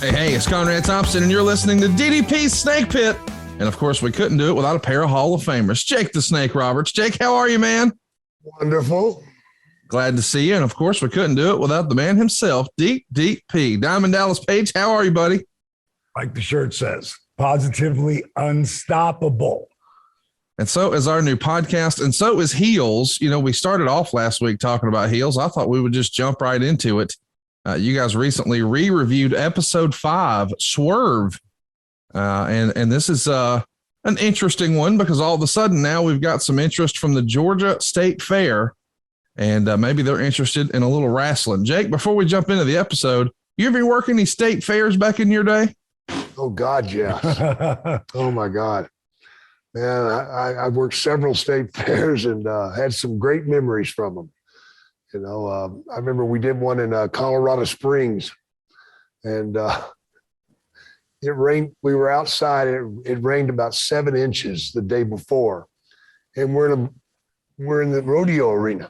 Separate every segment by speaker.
Speaker 1: Hey, it's Conrad Thompson, and you're listening to DDP Snake Pit. And of course, we couldn't do it without a pair of Hall of Famers. Jake the Snake Roberts. Jake, how are you, man?
Speaker 2: Wonderful.
Speaker 1: Glad to see you. And of course, we couldn't do it without the man himself, DDP. Diamond Dallas Page, how are you, buddy?
Speaker 2: Like the shirt says, positively unstoppable.
Speaker 1: And so is our new podcast, and so is Heels. You know, we started off last week talking about Heels. I thought we would just jump right into it. You guys recently re-reviewed episode 5, Swerve. And this is an interesting one because all of a sudden now we've got some interest from the Georgia State Fair, and maybe they're interested in a little wrestling. Jake, before we jump into the episode, you ever work any state fairs back in your day?
Speaker 3: Oh, God, yes. Oh, my God. Man, I've worked several state fairs and had some great memories from them. You know, I remember we did one in Colorado Springs, and it rained. We were outside. It rained about 7 inches the day before, and we're in the rodeo arena.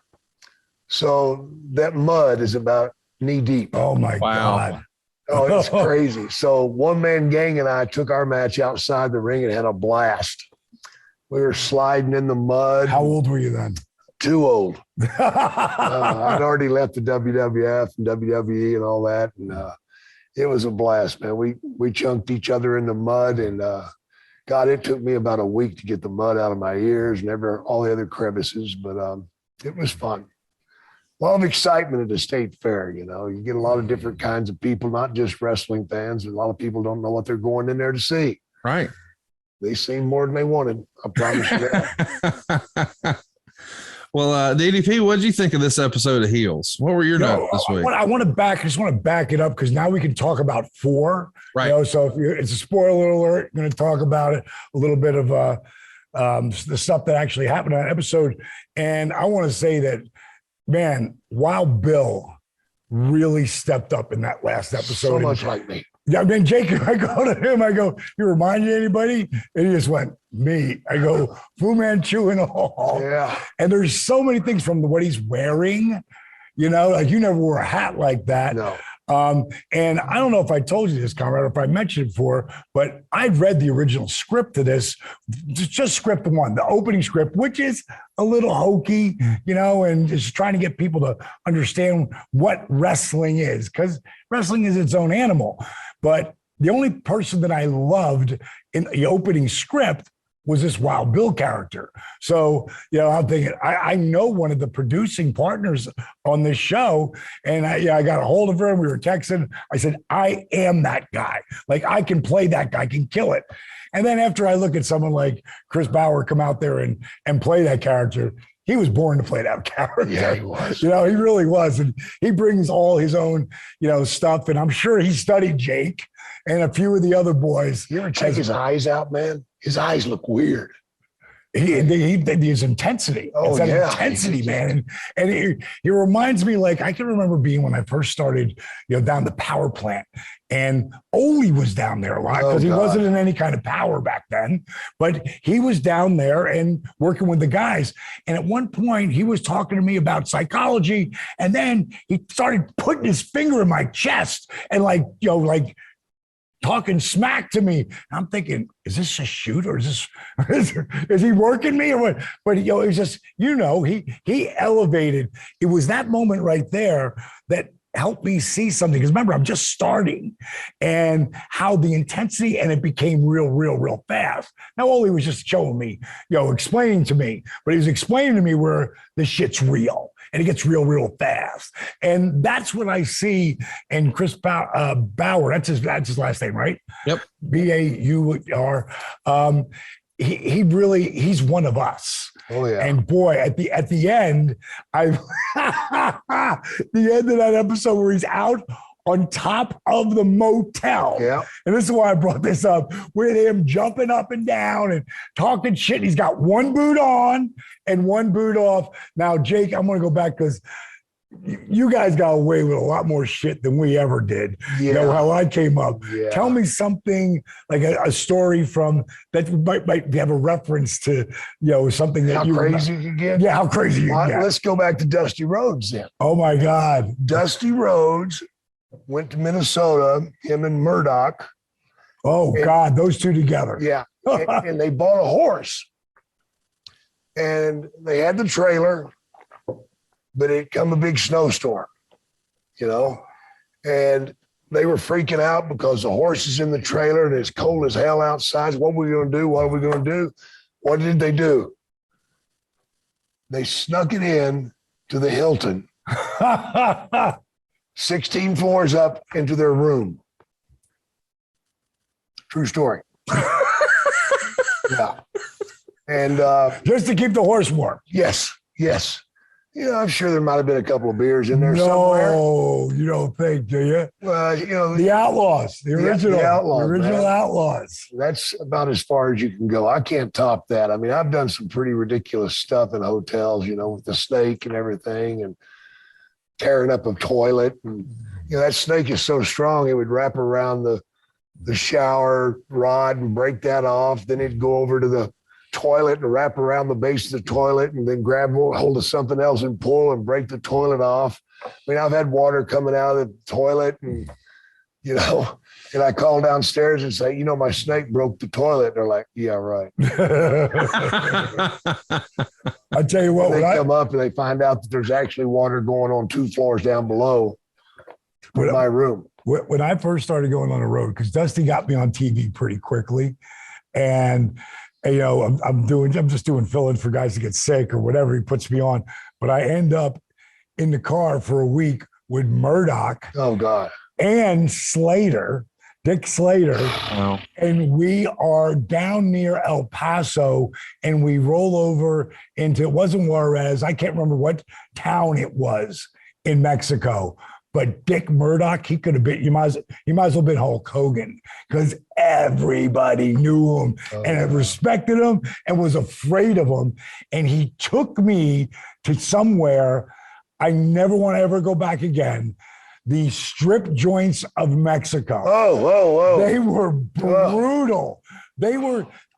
Speaker 3: So that mud is about knee deep.
Speaker 2: Oh, my God.
Speaker 3: Oh, it's crazy. So one man gang and I took our match outside the ring and had a blast. We were sliding in the mud.
Speaker 2: How old were you then?
Speaker 3: Too old. I'd already left the WWF and WWE and all that. And it was a blast, man. We chunked each other in the mud, and God, it took me about a week to get the mud out of my ears and all the other crevices, but it was fun. A lot of excitement at the state fair. You know, you get a lot of different kinds of people, not just wrestling fans. A lot of people don't know what they're going in there to see.
Speaker 1: Right.
Speaker 3: They seen more than they wanted. I promise you that.
Speaker 1: Well, DDP, what did you think of this episode of Heels? What were your notes this week?
Speaker 2: I just want to back it up because now we can talk about 4.
Speaker 1: Right.
Speaker 2: You know, so it's a spoiler alert. I'm going to talk about it, a little bit of the stuff that actually happened in that episode. And I want to say that, man, Wild Bill really stepped up in that last episode.
Speaker 3: So much like me.
Speaker 2: Yeah, I mean, Jake, I go to him, I go, you remind you of anybody? And he just went, me. I go, Fu Manchu and all.
Speaker 3: Yeah.
Speaker 2: And there's so many things from what he's wearing, you know, like you never wore a hat like that.
Speaker 3: No.
Speaker 2: And I don't know if I told you this, Conrad, or if I mentioned it before, but I've read the original script to this, just script 1, the opening script, which is a little hokey, you know, and just trying to get people to understand what wrestling is, because wrestling is its own animal. But the only person that I loved in the opening script was this Wild Bill character. So, you know, I'm thinking, I know one of the producing partners on this show, and I got a hold of her and we were texting. I said, I am that guy. Like, I can play that guy, I can kill it. And then after I look at someone like Chris Bauer come out there and play that character, he was born to play that character.
Speaker 3: Yeah, he was.
Speaker 2: You know, he really was. And he brings all his own, you know, stuff. And I'm sure he studied Jake and a few of the other boys.
Speaker 3: You ever check his eyes out, man? His eyes look weird.
Speaker 2: His intensity.
Speaker 3: Oh,
Speaker 2: it's that
Speaker 3: yeah.
Speaker 2: intensity, man. And he reminds me, like, I can remember being when I first started, you know, down the power plant. And Ole was down there a lot because he wasn't in any kind of power back then. But he was down there and working with the guys. And at one point, he was talking to me about psychology. And then he started putting his finger in my chest and, like, you know, like, talking smack to me. I'm thinking, is this a shoot or is he working me or what? But, you know, it was just, you know, he elevated. It was that moment right there that helped me see something. Because remember, I'm just starting, and how the intensity, and it became real fast. Now, Ole was just showing me, you know, explaining to me, but he was explaining to me where this shit's real. And it gets real fast. And that's what I see in Chris Bauer. That's his last name, right?
Speaker 1: Yep.
Speaker 2: Baur. He's one of us.
Speaker 3: Oh, yeah.
Speaker 2: And boy, at the end, the end of that episode where he's out on top of the motel.
Speaker 3: Yeah.
Speaker 2: And this is why I brought this up, with him jumping up and down and talking shit. He's got one boot on and one boot off. Now, Jake, I'm going to go back because you guys got away with a lot more shit than we ever did.
Speaker 3: Yeah.
Speaker 2: You know, how I came up.
Speaker 3: Yeah.
Speaker 2: Tell me something, like a story from that might have a reference to, you know, something that
Speaker 3: How crazy you can get?
Speaker 2: Yeah, how crazy you can get.
Speaker 3: Let's go back to Dusty Rhodes then.
Speaker 2: Oh, my God.
Speaker 3: Dusty Rhodes went to Minnesota, him and Murdoch.
Speaker 2: Oh, God, those two together.
Speaker 3: Yeah. And they bought a horse. And they had the trailer, but it come a big snowstorm, and they were freaking out because the horse is in the trailer and it's cold as hell outside. What are we going to do? What are we going to do? What did they do? They snuck it in to the Hilton, 16 floors up into their room. True story. Yeah. And
Speaker 2: just to keep the horse warm.
Speaker 3: Yes. I'm sure there might have been a couple of beers in there somewhere.
Speaker 2: No, you don't think, do you?
Speaker 3: Well,
Speaker 2: the Outlaws, the original Outlaws.
Speaker 3: That's about as far as you can go. I can't top that. I mean, I've done some pretty ridiculous stuff in hotels, with the snake and everything, and tearing up a toilet. And that snake is so strong it would wrap around the shower rod and break that off. Then it'd go over to the toilet and wrap around the base of the toilet and then grab hold of something else and pull and break the toilet off. I mean, I've had water coming out of the toilet and, and I call downstairs and say, my snake broke the toilet. And they're like, yeah, right.
Speaker 2: I tell you what,
Speaker 3: they come up and they find out that there's actually water going on 2 floors down below my room.
Speaker 2: When I first started going on the road, because Dusty got me on TV pretty quickly, and I'm just doing fill-ins for guys to get sick or whatever he puts me on. But I end up in the car for a week with Murdoch.
Speaker 3: Oh, God.
Speaker 2: And Slater, Dick Slater.
Speaker 1: Wow.
Speaker 2: And we are down near El Paso and we roll over into, it wasn't Juarez. I can't remember what town it was in Mexico. But Dick Murdoch, he could have been, he might as well have been Hulk Hogan, because everybody knew him and respected him and was afraid of him. And he took me to somewhere I never want to ever go back again. The strip joints of Mexico.
Speaker 3: Oh.
Speaker 2: They were brutal.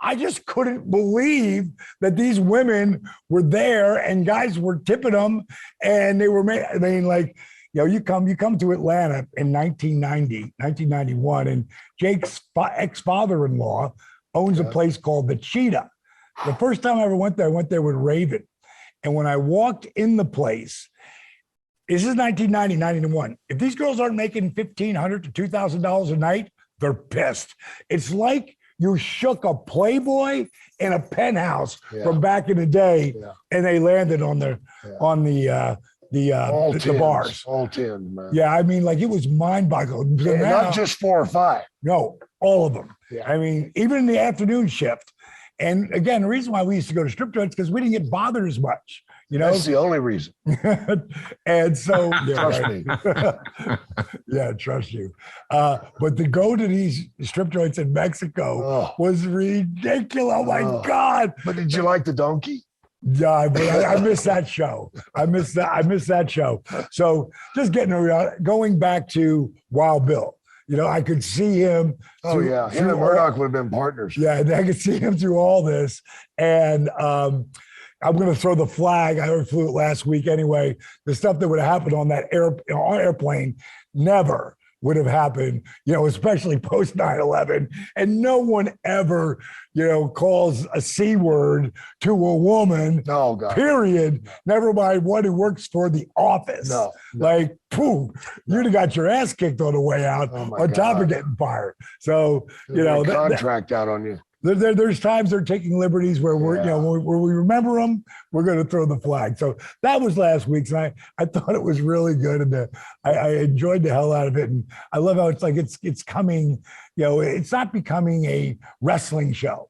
Speaker 2: I just couldn't believe that these women were there and guys were tipping them and they were, you come to Atlanta in 1991, and Jake's ex-father-in-law owns a place called the Cheetah. The first time I ever went there, I went there with Raven. And when I walked in the place, this is 1990, 91. If these girls aren't making $1,500 to $2,000 a night, they're pissed. It's like you shook a Playboy in a penthouse from back in the day, and they landed on the bars.
Speaker 3: All 10, man.
Speaker 2: Yeah, it was mind-boggling.
Speaker 3: Not just 4 or 5.
Speaker 2: No, all of them.
Speaker 3: Yeah.
Speaker 2: Even in the afternoon shift. And again, the reason why we used to go to strip joints because we didn't get bothered as much.
Speaker 3: That's the only reason.
Speaker 2: And so,
Speaker 3: trust me.
Speaker 2: Yeah, trust you. But to go to these strip joints in Mexico was ridiculous. Oh my God!
Speaker 3: But did you like the donkey?
Speaker 2: Yeah, but I missed that show. I missed that show. So just going back to Wild Bill. I could see him.
Speaker 3: Oh, yeah. Him and Murdoch would have been partners.
Speaker 2: Yeah, I could see him through all this. And I'm going to throw the flag. I already flew it last week anyway. The stuff that would have happened on that airplane never would have happened, especially post 9/11. And no one ever, calls a C word to a woman.
Speaker 3: Oh, God.
Speaker 2: Period. Never mind one who works for the office.
Speaker 3: No.
Speaker 2: You'd have got your ass kicked on the way out on top of getting fired. So,
Speaker 3: contract out on you.
Speaker 2: There's times they're taking liberties where where we remember them, we're going to throw the flag. So that was last week's, and I thought it was really good, and I enjoyed the hell out of it. And I love how it's coming. It's not becoming a wrestling show.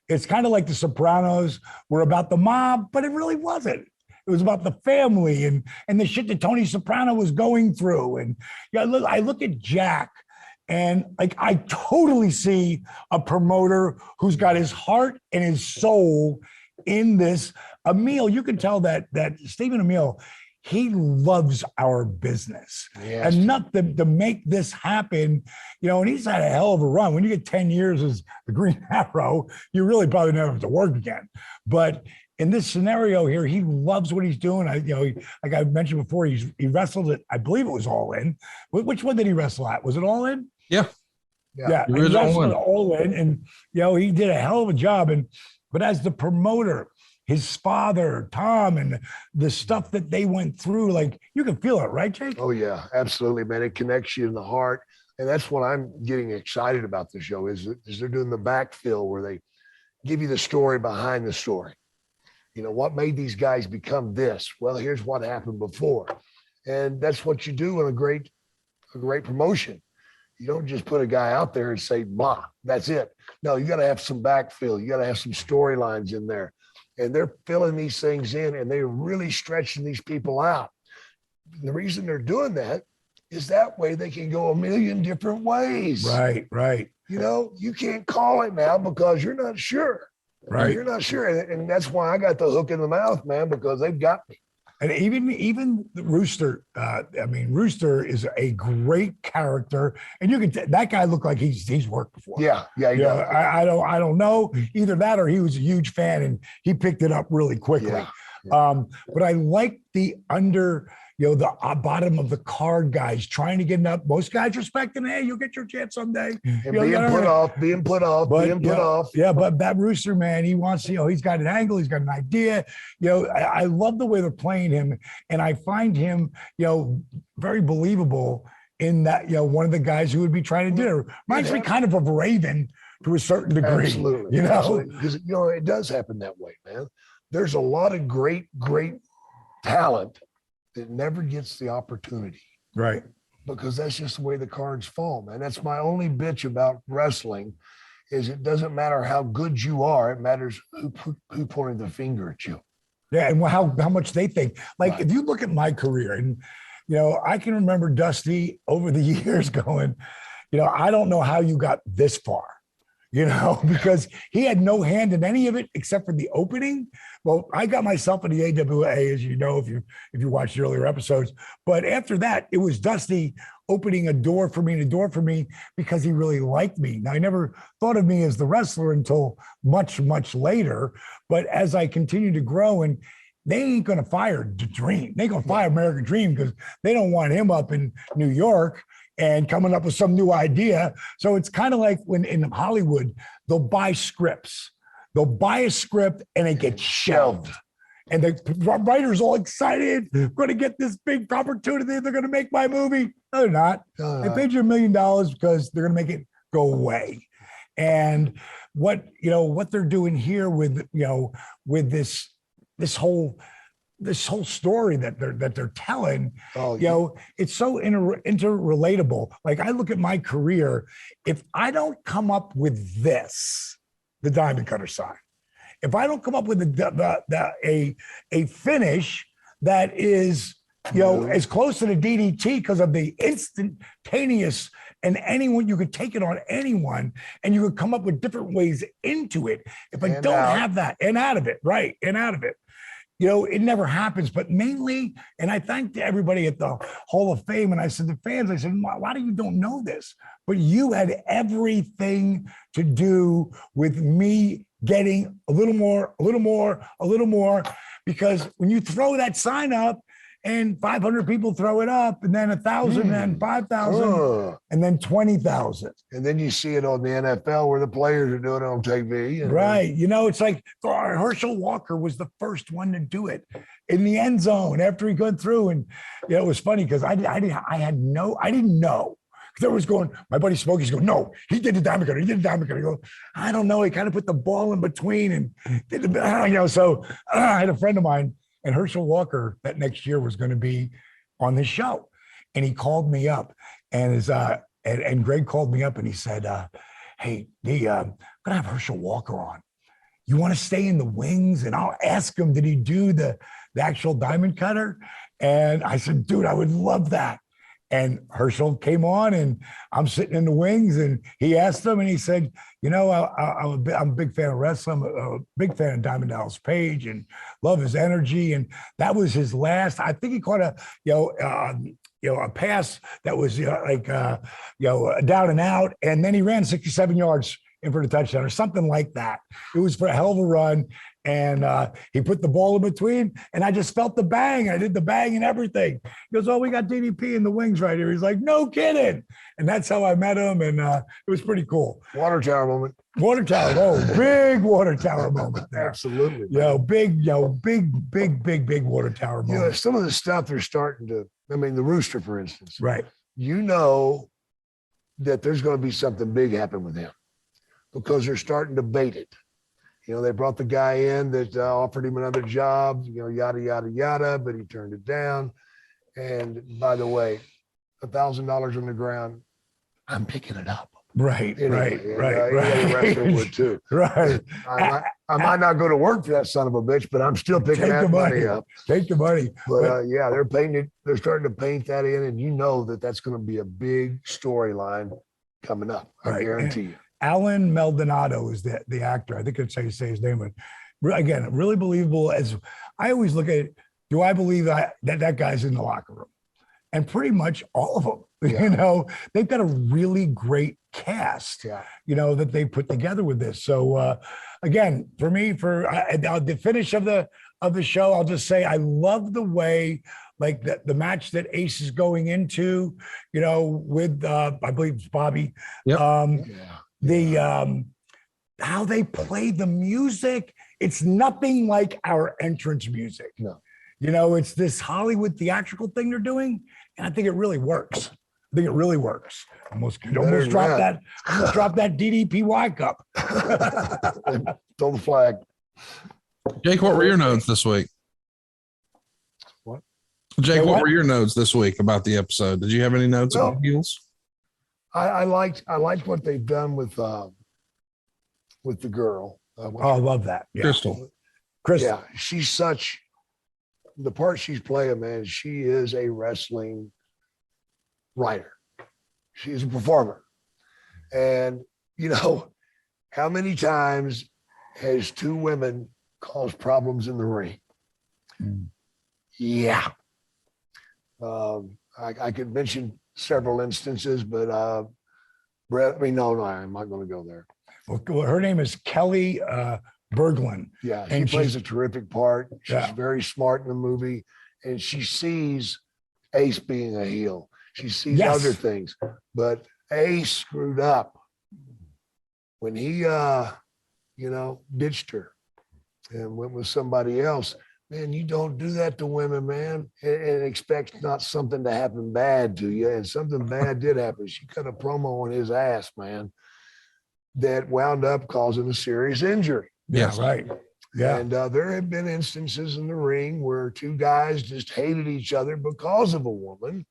Speaker 2: It's kind of like The Sopranos were about the mob, but it really wasn't. It was about the family and the shit that Tony Soprano was going through. And I look at Jack. And I totally see a promoter who's got his heart and his soul in this. Emil, you can tell that Stephen Emil, he loves our business enough to make this happen. And he's had a hell of a run. When you get 10 years as the Green Arrow, you really probably never have to work again. But in this scenario here, he loves what he's doing. Like I mentioned before, he wrestled it. I believe it was All In. Which one did he wrestle at? Was it All In?
Speaker 1: Yeah.
Speaker 2: Yeah. He wrestled All In, and he did a hell of a job. But as the promoter, his father, Tom, and the stuff that they went through, like you can feel it, right, Jake?
Speaker 3: Oh yeah, absolutely, man. It connects you in the heart. And that's what I'm getting excited about the show is they're doing the backfill where they give you the story behind the story. What made these guys become this? Well, here's what happened before. And that's what you do in a great promotion. You don't just put a guy out there and say, blah, that's it. No, you got to have some backfill. You got to have some storylines in there. And they're filling these things in, and they're really stretching these people out. And the reason they're doing that is that way they can go a million different ways.
Speaker 2: Right.
Speaker 3: You can't call it now because you're not sure.
Speaker 2: Right.
Speaker 3: You're not sure. And that's why I got the hook in the mouth, man, because they've got me.
Speaker 2: And even the Rooster, Rooster is a great character, and you can that guy looked like he's worked before.
Speaker 3: Yeah.
Speaker 2: I don't know either that or he was a huge fan and he picked it up really quickly. Yeah. But I like the the bottom of the card guys trying to get up. Most guys respecting, hey, you'll get your chance someday.
Speaker 3: And being put off.
Speaker 2: Yeah, but that Rooster, man, he wants, he's got an angle, he's got an idea. I love the way they're playing him. And I find him, very believable in that, one of the guys who would be trying to do it. Reminds me kind of Raven to a certain degree.
Speaker 3: Absolutely. Because, it does happen that way, man. There's a lot of great talent that never gets the opportunity.
Speaker 2: Right.
Speaker 3: Because that's just the way the cards fall, man. That's my only bitch about wrestling is it doesn't matter how good you are. It matters who pointed the finger at you.
Speaker 2: Yeah. And how much they think. Like, if you look at my career and, I can remember Dusty over the years going, I don't know how you got this far. Because he had no hand in any of it except for the opening. Well, I got myself in the AWA, as you know, if you watched the earlier episodes. But after that, it was Dusty opening a door for me because he really liked me. Now, I never thought of me as the wrestler until much, much later. But as I continued to grow, and they ain't going to fire the Dream. They going to fire American Dream because they don't want him up in New York and coming up with some new idea. So it's kind of like when in Hollywood, they'll buy scripts. They'll buy a script and it gets shelved. And the writer's all excited. We're going to get this big opportunity. They're going to make my movie. No, they're not. They paid you $1 million because they're going to make it go away. And what they're doing here with this whole story that they're telling, it's so interrelatable. Like I look at my career, if I don't come up with this, the diamond cutter sign, if I don't come up with a finish that is as close to the DDT because of the instantaneous, and anyone, you could take it on anyone and you could come up with different ways into it. If I don't have that and out of it, right, and out of it, it never happens. But mainly, and I thanked everybody at the Hall of Fame, and I said to fans, I said, a lot of you don't know this, but you had everything to do with me getting a little more, because when you throw that sign up and 500 people throw it up, and then 1,000 and 5,000 and then 20,000.
Speaker 3: And then you see it on the NFL where the players are doing it on TV.
Speaker 2: Right. It's like Herschel Walker was the first one to do it in the end zone after he got through. And it was funny because I didn't know. Because I was going, my buddy Smokey's going, no, he did the diamond cutter. I go, I don't know. He kind of put the ball in between and did the, so I had a friend of mine, and Herschel Walker that next year was going to be on this show. And he called me up, and and Greg called me up and he said, hey, I'm going to have Herschel Walker on. You want to stay in the wings? And I'll ask him, did he do the actual diamond cutter? And I said, dude, I would love that. And Herschel came on, and I'm sitting in the wings, and he asked him, and he said, I'm a big fan of wrestling. I'm a big fan of Diamond Dallas Page, and love his energy. And that was his last. I think he caught a pass that was down and out, and then he ran 67 yards in for the touchdown or something like that. It was for a hell of a run. And he put the ball in between, and I just felt the bang. I did the bang and everything. He goes, "Oh, we got DDP in the wings right here." He's like, "No kidding." And that's how I met him. And it was pretty cool.
Speaker 3: Water tower moment.
Speaker 2: Water tower. Oh, big water tower moment there.
Speaker 3: Absolutely.
Speaker 2: Big water tower moment.
Speaker 3: Some of the stuff they're starting to, I mean, the Rooster, for instance.
Speaker 2: Right.
Speaker 3: That there's going to be something big happen with him because they're starting to bait it. They brought the guy in that offered him another job, yada, yada, yada, but he turned it down. And by the way, $1,000 on the ground, I'm picking it up.
Speaker 2: Right,
Speaker 3: anyway,
Speaker 2: right.
Speaker 3: Wrestler would too.
Speaker 2: Right.
Speaker 3: I might not go to work for that son of a bitch, but I'm still picking that money up.
Speaker 2: Take the money.
Speaker 3: But they're painting it. They're starting to paint that in, and that's going to be a big storyline coming up. I guarantee you.
Speaker 2: Alan Maldonado is the actor. I think I'd say his name. But again, really believable. As I always look at it, do I believe that guy's in the locker room? And pretty much all of them. Yeah. They've got a really great cast.
Speaker 3: Yeah.
Speaker 2: That they put together with this. So again, for me, the finish of the show, I'll just say I love the way. Like the match that Ace is going into, with I believe it's Bobby.
Speaker 1: Yep.
Speaker 2: How they play the music, it's nothing like our entrance music.
Speaker 3: No.
Speaker 2: It's this Hollywood theatrical thing they're doing, and I think it really works. Almost dropped that DDPY cup.
Speaker 3: Throw the flag.
Speaker 1: Jake, what were your notes this week?
Speaker 3: What?
Speaker 1: Jake, what were your notes this week about the episode? Did you have any notes about heels?
Speaker 3: I liked what they've done with the girl.
Speaker 2: I love that. Yeah.
Speaker 1: Crystal.
Speaker 3: Yeah, the part she's playing, man, she is a wrestling writer. She's a performer. And, how many times has two women caused problems in the ring? Yeah. I could mention several instances, but no, I'm not going to go there.
Speaker 2: Well, her name is Kelly Berglund.
Speaker 3: Yeah, she plays a terrific part. She's very smart in the movie, and she sees Ace being a heel. She sees other things, but Ace screwed up when he, ditched her and went with somebody else. Man, you don't do that to women, man, and expect not something to happen bad to you. And something bad did happen. She cut a promo on his ass, man, that wound up causing a serious injury.
Speaker 2: Yeah, right. Yeah.
Speaker 3: And there have been instances in the ring where two guys just hated each other because of a woman,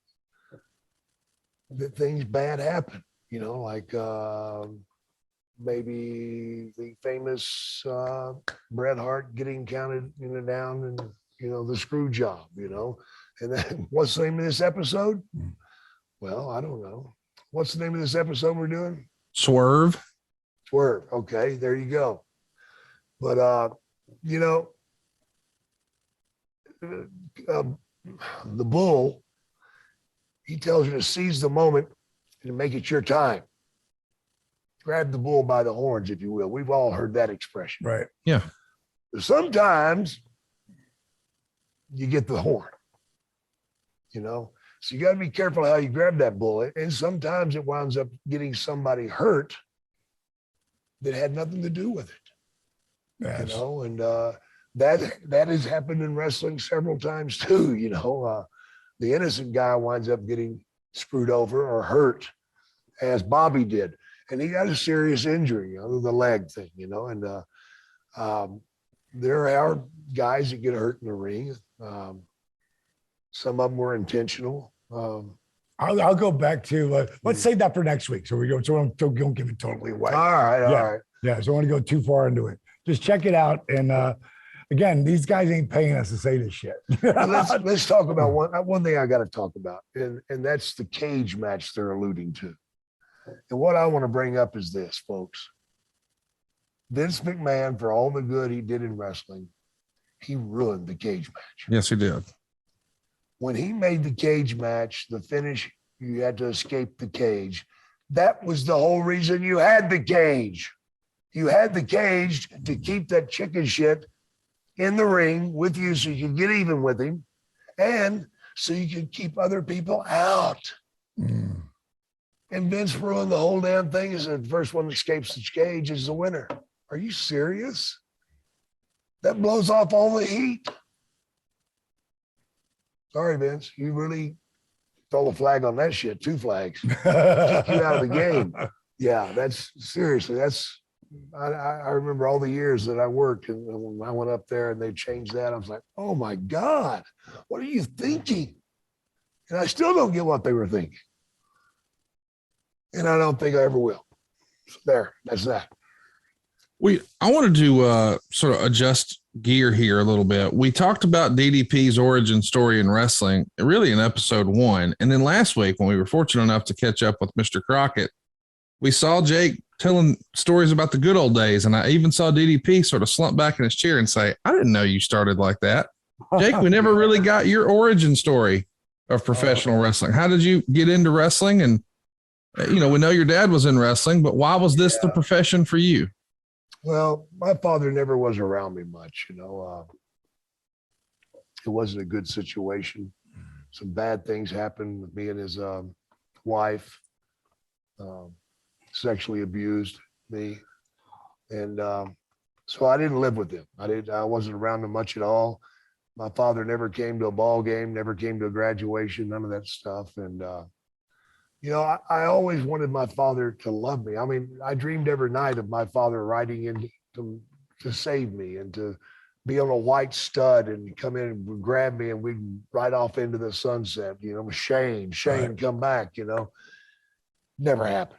Speaker 3: that things bad happen, like maybe the famous Bret Hart getting counted down and, the screw job, and then what's the name of this episode? Well, I don't know. What's the name of this episode we're doing?
Speaker 1: Swerve.
Speaker 3: Okay, there you go. But, the bull, he tells you to seize the moment and make it your time. Grab the bull by the horns, if you will. We've all heard that expression.
Speaker 2: Right.
Speaker 1: Yeah.
Speaker 3: Sometimes you get the horn, so you got to be careful how you grab that bull. And sometimes it winds up getting somebody hurt that had nothing to do with it.
Speaker 2: Yes.
Speaker 3: And that has happened in wrestling several times too. The innocent guy winds up getting screwed over or hurt, as Bobby did, and he got a serious injury, the leg thing, and there are guys that get hurt in the ring. Some of them were intentional.
Speaker 2: I'll go back to let's save that for next week. So we don't give it totally away.
Speaker 3: All right.
Speaker 2: Yeah. So I don't want to go too far into it. Just check it out. And again, these guys ain't paying us to say this shit.
Speaker 3: let's talk about one thing I got to talk about, and that's the cage match they're alluding to. And what I want to bring up is this, folks. Vince McMahon, for all the good he did in wrestling, he ruined the cage match.
Speaker 1: Yes, he did.
Speaker 3: When he made the cage match, the finish, you had to escape the cage. That was the whole reason you had the cage. You had the cage to keep that chicken shit in the ring with you so you could get even with him and so you could keep other people out. And Vince ruined the whole damn thing. Is the first one that escapes the cage is the winner. Are you serious? That blows off all the heat. Sorry, Vince. You really throw a flag on that shit. 2 flags. Kick you out of the game. Yeah, that's seriously. I remember all the years that I worked, and when I went up there and they changed that, I was like, oh my God, what are you thinking? And I still don't get what they were thinking. And I don't think I ever will. So there, that's that.
Speaker 1: I wanted to sort of adjust gear here a little bit. We talked about DDP's origin story in wrestling, really in episode 1. And then last week, when we were fortunate enough to catch up with Mr. Crockett, we saw Jake telling stories about the good old days. And I even saw DDP sort of slump back in his chair and say, I didn't know you started like that. Jake, we never really got your origin story of professional wrestling. How did you get into wrestling? And, we know your dad was in wrestling, but why was this the profession for you?
Speaker 3: Well, my father never was around me much, it wasn't a good situation. Some bad things happened with me and his wife, sexually abused me. And so I didn't live with him. I wasn't around him much at all. My father never came to a ball game, never came to a graduation, none of that stuff. And, I always wanted my father to love me. I mean, I dreamed every night of my father riding in to save me and to be on a white stud and come in and grab me and we'd ride off into the sunset, with Shane, right. Come back, never happened.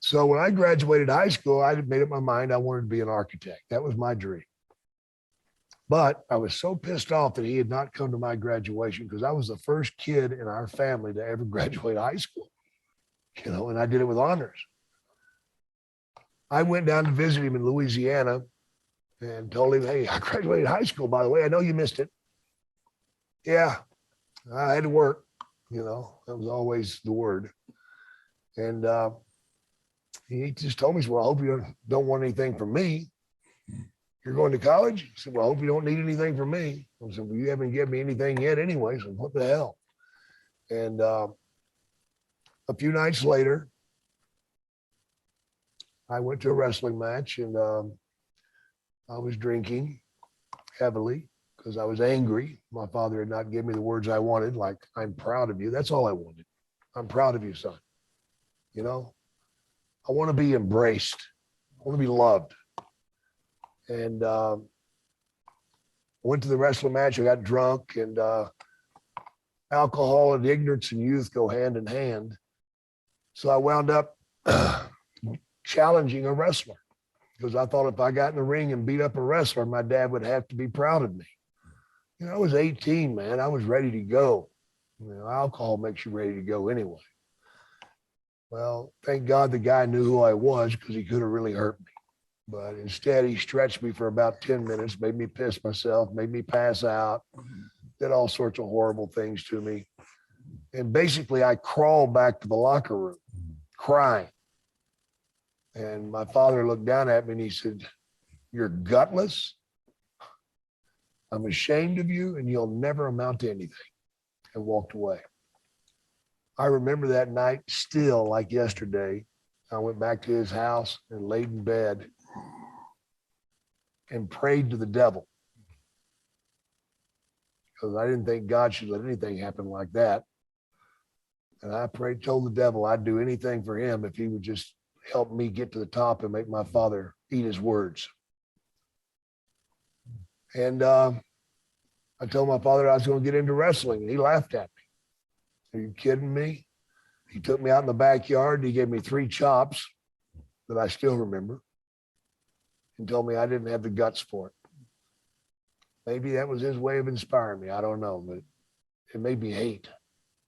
Speaker 3: So when I graduated high school, I had made up my mind I wanted to be an architect. That was my dream. But I was so pissed off that he had not come to my graduation because I was the first kid in our family to ever graduate high school, and I did it with honors. I went down to visit him in Louisiana and told him, hey, I graduated high school, by the way. I know you missed it. Yeah, I had to work, that was always the word. And he just told me, well, I hope you don't want anything from me. You're going to college? He said, well, I hope you don't need anything from me. I said, well, you haven't given me anything yet anyway, so what the hell? And a few nights later, I went to a wrestling match and I was drinking heavily because I was angry. My father had not given me the words I wanted, like, I'm proud of you. That's all I wanted. I'm proud of you, son. I want to be embraced. I want to be loved. And went to the wrestling match. I got drunk, and alcohol and ignorance and youth go hand in hand. So I wound up challenging a wrestler because I thought if I got in the ring and beat up a wrestler, my dad would have to be proud of me. I was 18, man. I was ready to go. Alcohol makes you ready to go anyway. Well, thank God the guy knew who I was because he could have really hurt me. But instead, he stretched me for about 10 minutes, made me piss myself, made me pass out, did all sorts of horrible things to me. And basically, I crawled back to the locker room, crying. And my father looked down at me and he said, you're gutless. I'm ashamed of you and you'll never amount to anything. And walked away. I remember that night still like yesterday. I went back to his house and laid in bed and prayed to the devil because I didn't think God should let anything happen like that. And I told the devil I'd do anything for him if he would just help me get to the top and make my father eat his words. And I told my father I was going to get into wrestling, and he laughed at me. Are you kidding me? He took me out in the backyard. He gave me 3 chops that I still remember and told me I didn't have the guts for it. Maybe that was his way of inspiring me. I don't know, but it made me hate.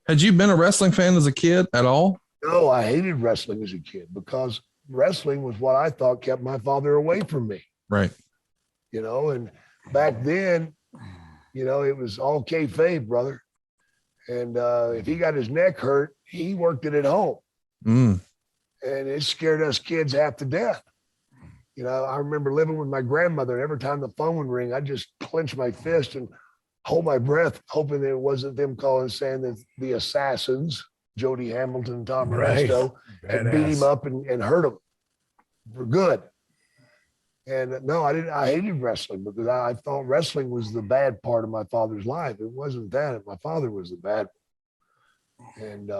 Speaker 1: Had you been a wrestling fan as a kid at all?
Speaker 3: No, I hated wrestling as a kid because wrestling was what I thought kept my father away from me.
Speaker 1: Right.
Speaker 3: And back then, it was all kayfabe, brother. And if he got his neck hurt, he worked it at home. And it scared us kids half to death. You know, I remember living with my grandmother, and every time the phone would ring, I'd just clench my fist and hold my breath, hoping that it wasn't them calling saying that the assassins, Jody Hamilton and Tom Resto, had beat him up and hurt him for good. And no, I didn't. I hated wrestling because I thought wrestling was the bad part of my father's life. It wasn't that. My father was the bad one. And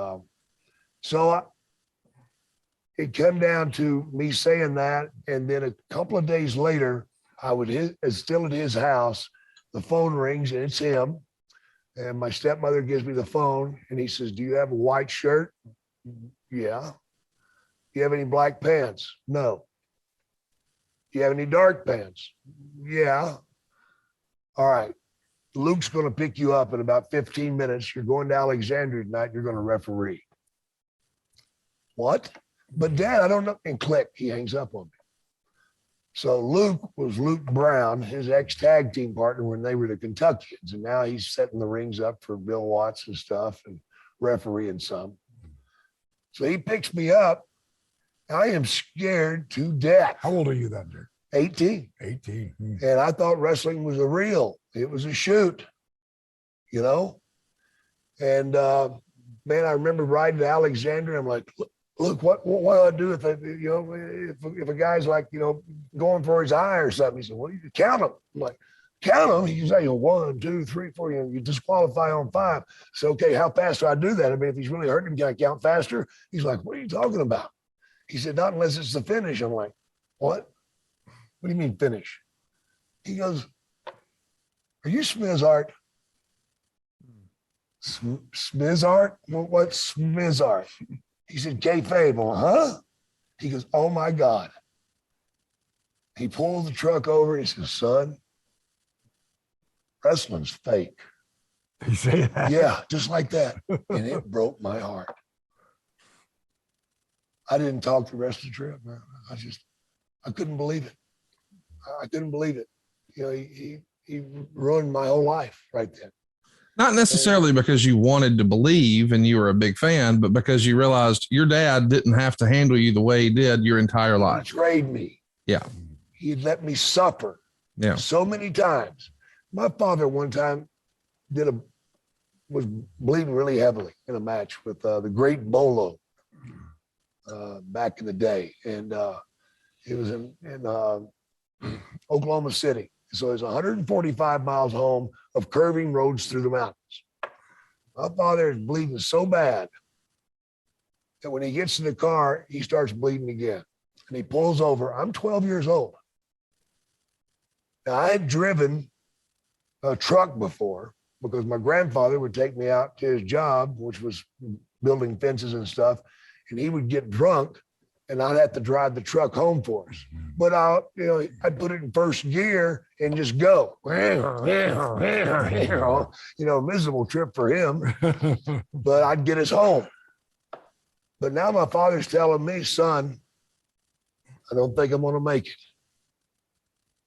Speaker 3: it came down to me saying that. And then a couple of days later, I was still at his house. The phone rings and it's him. And my stepmother gives me the phone and he says, "Do you have a white shirt?" "Yeah." "Do you have any black pants?" "No." "Do you have any dark pants?" "Yeah." "All right. Luke's going to pick you up in about 15 minutes. You're going to Alexandria tonight. You're going to referee." "What?" "But Dad, I don't know." And click, he hangs up on me. So Luke was Luke Brown, his ex-tag team partner when they were the Kentuckians. And now he's setting the rings up for Bill Watts and stuff and refereeing some. So he picks me up. I am scared to death.
Speaker 2: How old are you then, Dick?
Speaker 3: 18.
Speaker 2: 18.
Speaker 3: And I thought wrestling was it was a shoot, you know? And man, I remember riding to Alexandria. I'm like, look, what do I do if if a guy's like, going for his eye or something? He said, "Well, you count him." I'm like, "Count him?" He said, 1, 2, 3, 4, you disqualify on 5. So, okay, how fast do I do that? I mean, if he's really hurting him, can I count faster? He's like, "What are you talking about?" He said, "Not unless it's the finish." I'm like, "What? What do you mean finish?" He goes, "Are you Smizart?" "Smizart? Well, what's Smizart?" He said, "Kayfabe." Well, huh? He goes, "Oh my God." He pulled the truck over and he says, "Son, wrestling's fake."
Speaker 2: He say that?
Speaker 3: Yeah, just like that. And it broke my heart. I didn't talk the rest of the trip, man. I couldn't believe it. I couldn't believe it. He ruined my whole life right then.
Speaker 1: Not necessarily because you wanted to believe and you were a big fan, but because you realized your dad didn't have to handle you the way he did your entire life.
Speaker 3: He betrayed me.
Speaker 1: Yeah.
Speaker 3: He'd let me suffer.
Speaker 1: Yeah.
Speaker 3: So many times. My father one time was bleeding really heavily in a match with the great Bolo back in the day. And it was in Oklahoma City. So it's 145 miles home of curving roads through the mountains. My father is bleeding so bad that when he gets in the car, he starts bleeding again. And he pulls over. I'm 12 years old. Now, I had driven a truck before because my grandfather would take me out to his job, which was building fences and stuff. And he would get drunk and I'd have to drive the truck home for us. But I'd put it in first gear and just go. Miserable trip for him, but I'd get us home. But now my father's telling me, "Son, I don't think I'm going to make it.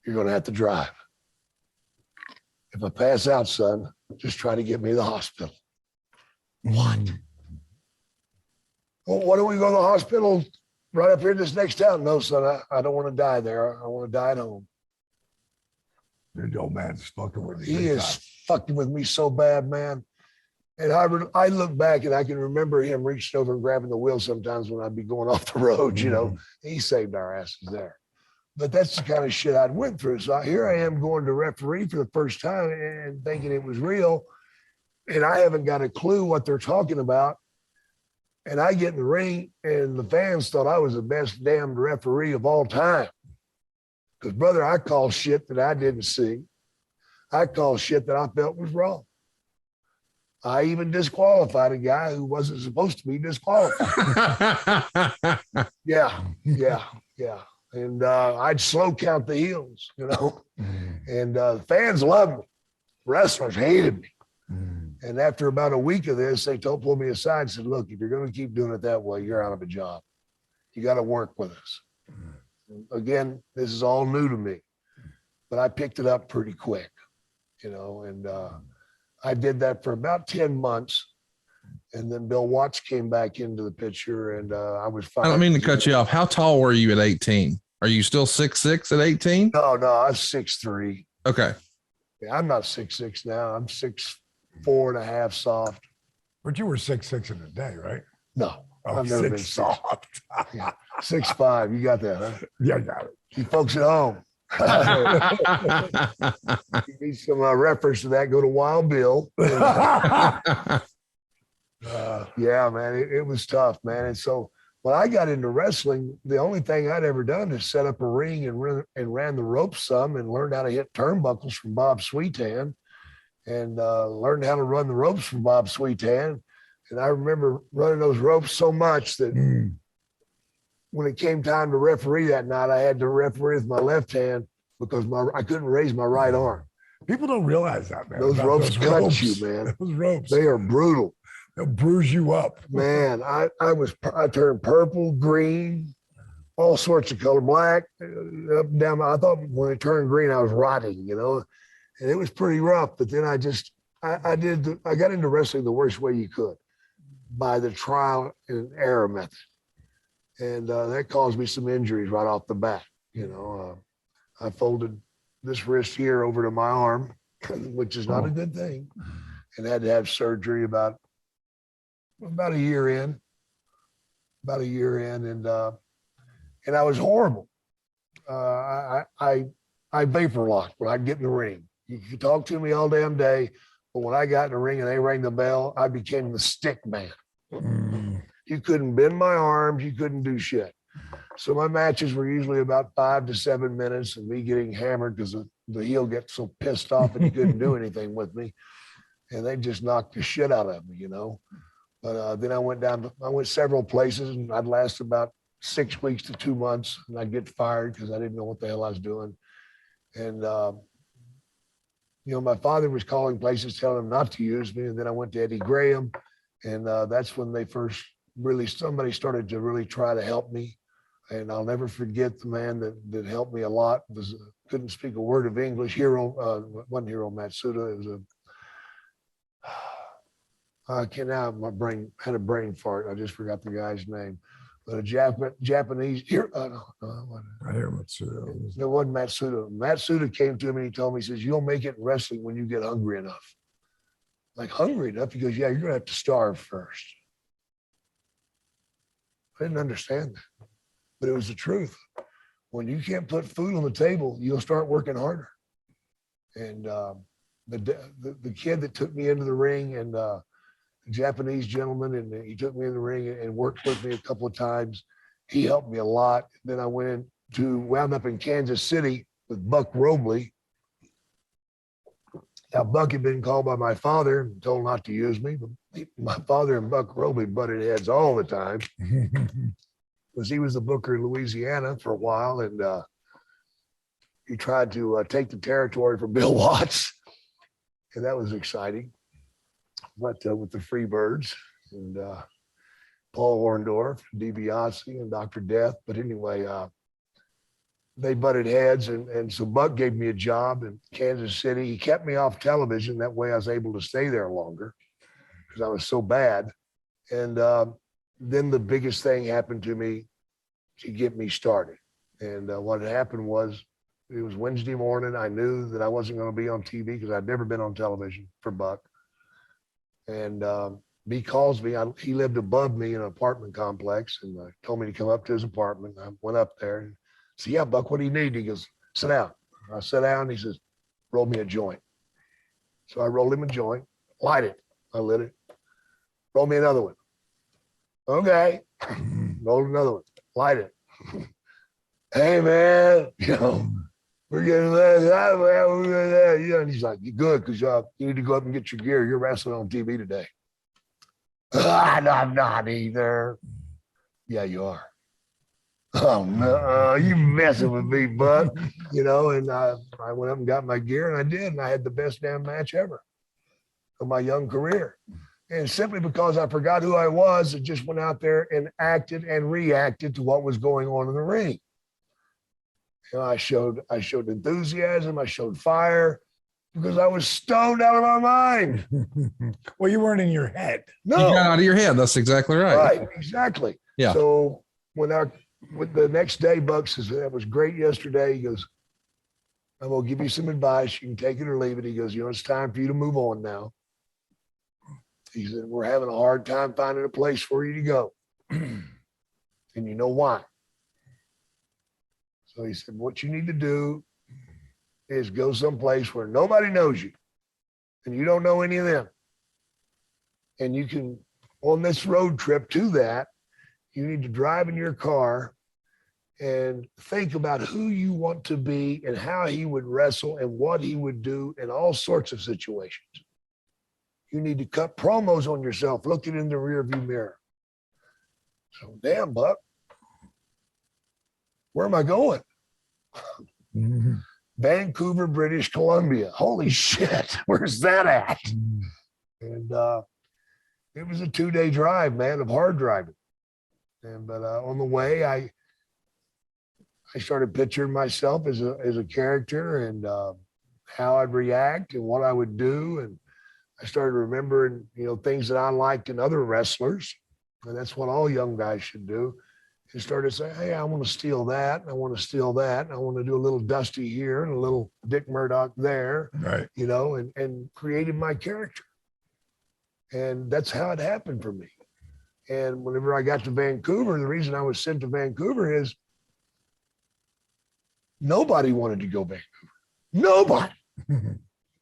Speaker 3: You're going to have to drive. If I pass out, son, just try to get me to the hospital." What? "Well, why don't we go to the hospital right up here in this next town?" "No, son, I don't want to die there. I want to die at home."
Speaker 2: The old man's fucking with me.
Speaker 3: He is fucking with me so bad, man. And I look back and I can remember him reaching over and grabbing the wheel sometimes when I'd be going off the road, He saved our asses there. But that's the kind of shit I'd went through. So here I am going to referee for the first time and thinking it was real. And I haven't got a clue what they're talking about. And I get in the ring and the fans thought I was the best damned referee of all time. Because, brother, I call shit that I didn't see. I call shit that I felt was wrong. I even disqualified a guy who wasn't supposed to be disqualified. Yeah. And I'd slow count the heels, And fans loved me. Wrestlers hated me. And after about a week of this, they pulled me aside and said, "Look, if you're going to keep doing it that way, you're out of a job. You got to work with us." Again, this is all new to me, but I picked it up pretty quick, and I did that for about 10 months. And then Bill Watts came back into the picture and I was fired.
Speaker 1: I don't mean to cut you off. How tall were you at 18? Are you still 6'6" at 18?
Speaker 3: No, I'm 6'3".
Speaker 1: Okay.
Speaker 3: Yeah, I'm not 6'6" now. I'm 6'4.5" soft.
Speaker 2: But you were 6'6" in a day, right?
Speaker 3: No,
Speaker 2: Oh,
Speaker 3: I've never been
Speaker 2: soft.
Speaker 3: 6'5". You got that, huh?
Speaker 2: Yeah, I got it.
Speaker 3: You folks at home. You need some reference to that, go to Wild Bill. Yeah, man, it was tough, man. And so when I got into wrestling, the only thing I'd ever done is set up a ring and ran the ropes some and learned how to hit turnbuckles from Bob Sweetan and learned how to run the ropes from Bob Sweetan. And I remember running those ropes so much that when it came time to referee that night, I had to referee with my left hand because I couldn't raise my right arm.
Speaker 2: People don't realize that, man.
Speaker 3: Those ropes cut you, man.
Speaker 2: Those ropes.
Speaker 3: They are brutal.
Speaker 2: They'll bruise you up.
Speaker 3: Man, I turned purple, green, all sorts of color, black, up and down. I thought when it turned green, I was rotting, and it was pretty rough. But then I got into wrestling the worst way you could, by the trial and error method. And that caused me some injuries right off the bat. I folded this wrist here over to my arm, which is not a good thing, and had to have surgery about a year in, and I was horrible. I vapor locked when I'd get in the ring. You could talk to me all damn day, but when I got in the ring and they rang the bell, I became the stick man. You couldn't bend my arms, you couldn't do shit. So my matches were usually about 5 to 7 minutes of me getting hammered because the heel gets so pissed off and he couldn't do anything with me. And they just knocked the shit out of me, But then I went several places and I'd last about 6 weeks to 2 months and I'd get fired because I didn't know what the hell I was doing. And, my father was calling places, telling them not to use me. And then I went to Eddie Graham and that's when somebody started to really try to help me. And I'll never forget the man that helped me a lot. Couldn't speak a word of English. One Hiro Matsuda. It was my brain had a brain fart. I just forgot the guy's name. But a Japanese here.
Speaker 2: Matsuda.
Speaker 3: There wasn't Matsuda. Matsuda came to me and he told me, he says, "You'll make it in wrestling when you get hungry enough." Like, hungry enough? He goes, "Yeah, you're gonna have to starve first." I didn't understand that, but it was the truth. When you can't put food on the table, you'll start working harder. And the kid that took me into the ring and Japanese gentleman, and he took me in the ring and worked with me a couple of times. He helped me a lot. Then I wound up in Kansas City with Buck Robley. Now, Buck had been called by my father and told not to use me, but my father and Buck Robley butted heads all the time because he was the booker in Louisiana for a while, and he tried to take the territory for Bill Watts, and that was exciting. But with the Freebirds and Paul Orndorff, DiBiase, and Dr. Death. But anyway, they butted heads, and so Buck gave me a job in Kansas City. He kept me off television. That way I was able to stay there longer because I was so bad. And then the biggest thing happened to me to get me started. And what had happened was, it was Wednesday morning. I knew that I wasn't going to be on TV because I'd never been on television for Buck. And he calls me. He lived above me in an apartment complex, and told me to come up to his apartment. I went up there and said, "Yeah, Buck, what do you need?" He goes, "Sit down." I sat down. He says, "Roll me a joint." So I rolled him a joint, light it. I lit it. Roll me another one. Okay. Rolled another one, light it. "Hey, man, we're getting that. And he's like, "You good? Because you need to go up and get your gear. You're wrestling on TV today." No, I'm not either. "Yeah, you are." "Oh, no, you messing with me, Buck." And I went up and got my gear, and I did. And I had the best damn match ever of my young career. And simply because I forgot who I was, I just went out there and acted and reacted to what was going on in the ring. I showed enthusiasm. I showed fire because I was stoned out of my mind.
Speaker 2: Well, you weren't in your head.
Speaker 3: No,
Speaker 1: you got out of your head. That's exactly right.
Speaker 3: Right, exactly.
Speaker 1: Yeah.
Speaker 3: So when our with the next day, Buck says, that was great yesterday. He goes, I'm going to give you some advice. You can take it or leave it. He goes, it's time for you to move on now. He said, we're having a hard time finding a place for you to go. And you know why? So he said, what you need to do is go someplace where nobody knows you and you don't know any of them. And you can, on this road trip to that, you need to drive in your car and think about who you want to be and how he would wrestle and what he would do in all sorts of situations. You need to cut promos on yourself, looking in the rearview mirror. So, damn, Buck, where am I going?
Speaker 2: Mm-hmm.
Speaker 3: Vancouver, British Columbia. Holy shit, where's that at? And it was a 2-day drive, man, of hard driving. But on the way, I started picturing myself as a character and how I'd react and what I would do. And I started remembering, things that I liked in other wrestlers. And that's what all young guys should do. And started saying, hey, I want to steal that. And I want to steal that. And I want to do a little Dusty here and a little Dick Murdoch there,
Speaker 2: right?
Speaker 3: And created my character. And that's how it happened for me. And whenever I got to Vancouver, the reason I was sent to Vancouver is nobody wanted to go Vancouver. Nobody.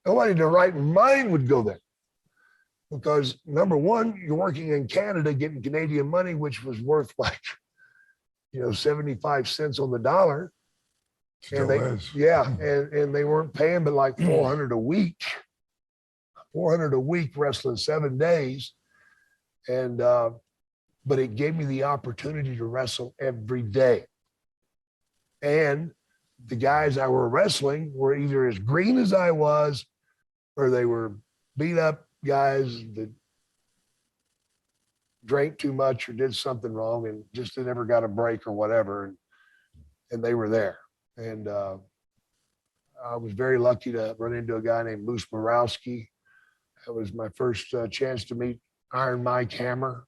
Speaker 3: Nobody in their right mind would go there. Because number one, you're working in Canada getting Canadian money, which was worth 75 cents on the dollar.
Speaker 2: Still is.
Speaker 3: Yeah. And they weren't paying but like $400 a week. $400 a week wrestling 7 days. And but it gave me the opportunity to wrestle every day. And the guys I were wrestling were either as green as I was, or they were beat up guys that drank too much or did something wrong and just never got a break or whatever. And they were there. And I was very lucky to run into a guy named Moose Borowski. That was my first chance to meet Iron Mike Hammer.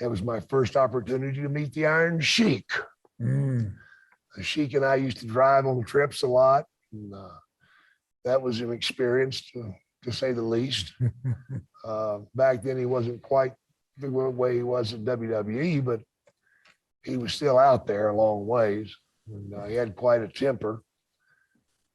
Speaker 3: That was my first opportunity to meet the Iron Sheik. Sheik and I used to drive on trips a lot. And, that was an experience, to say the least. Back then, he wasn't quite the way he was in WWE, but he was still out there a long ways. And he had quite a temper.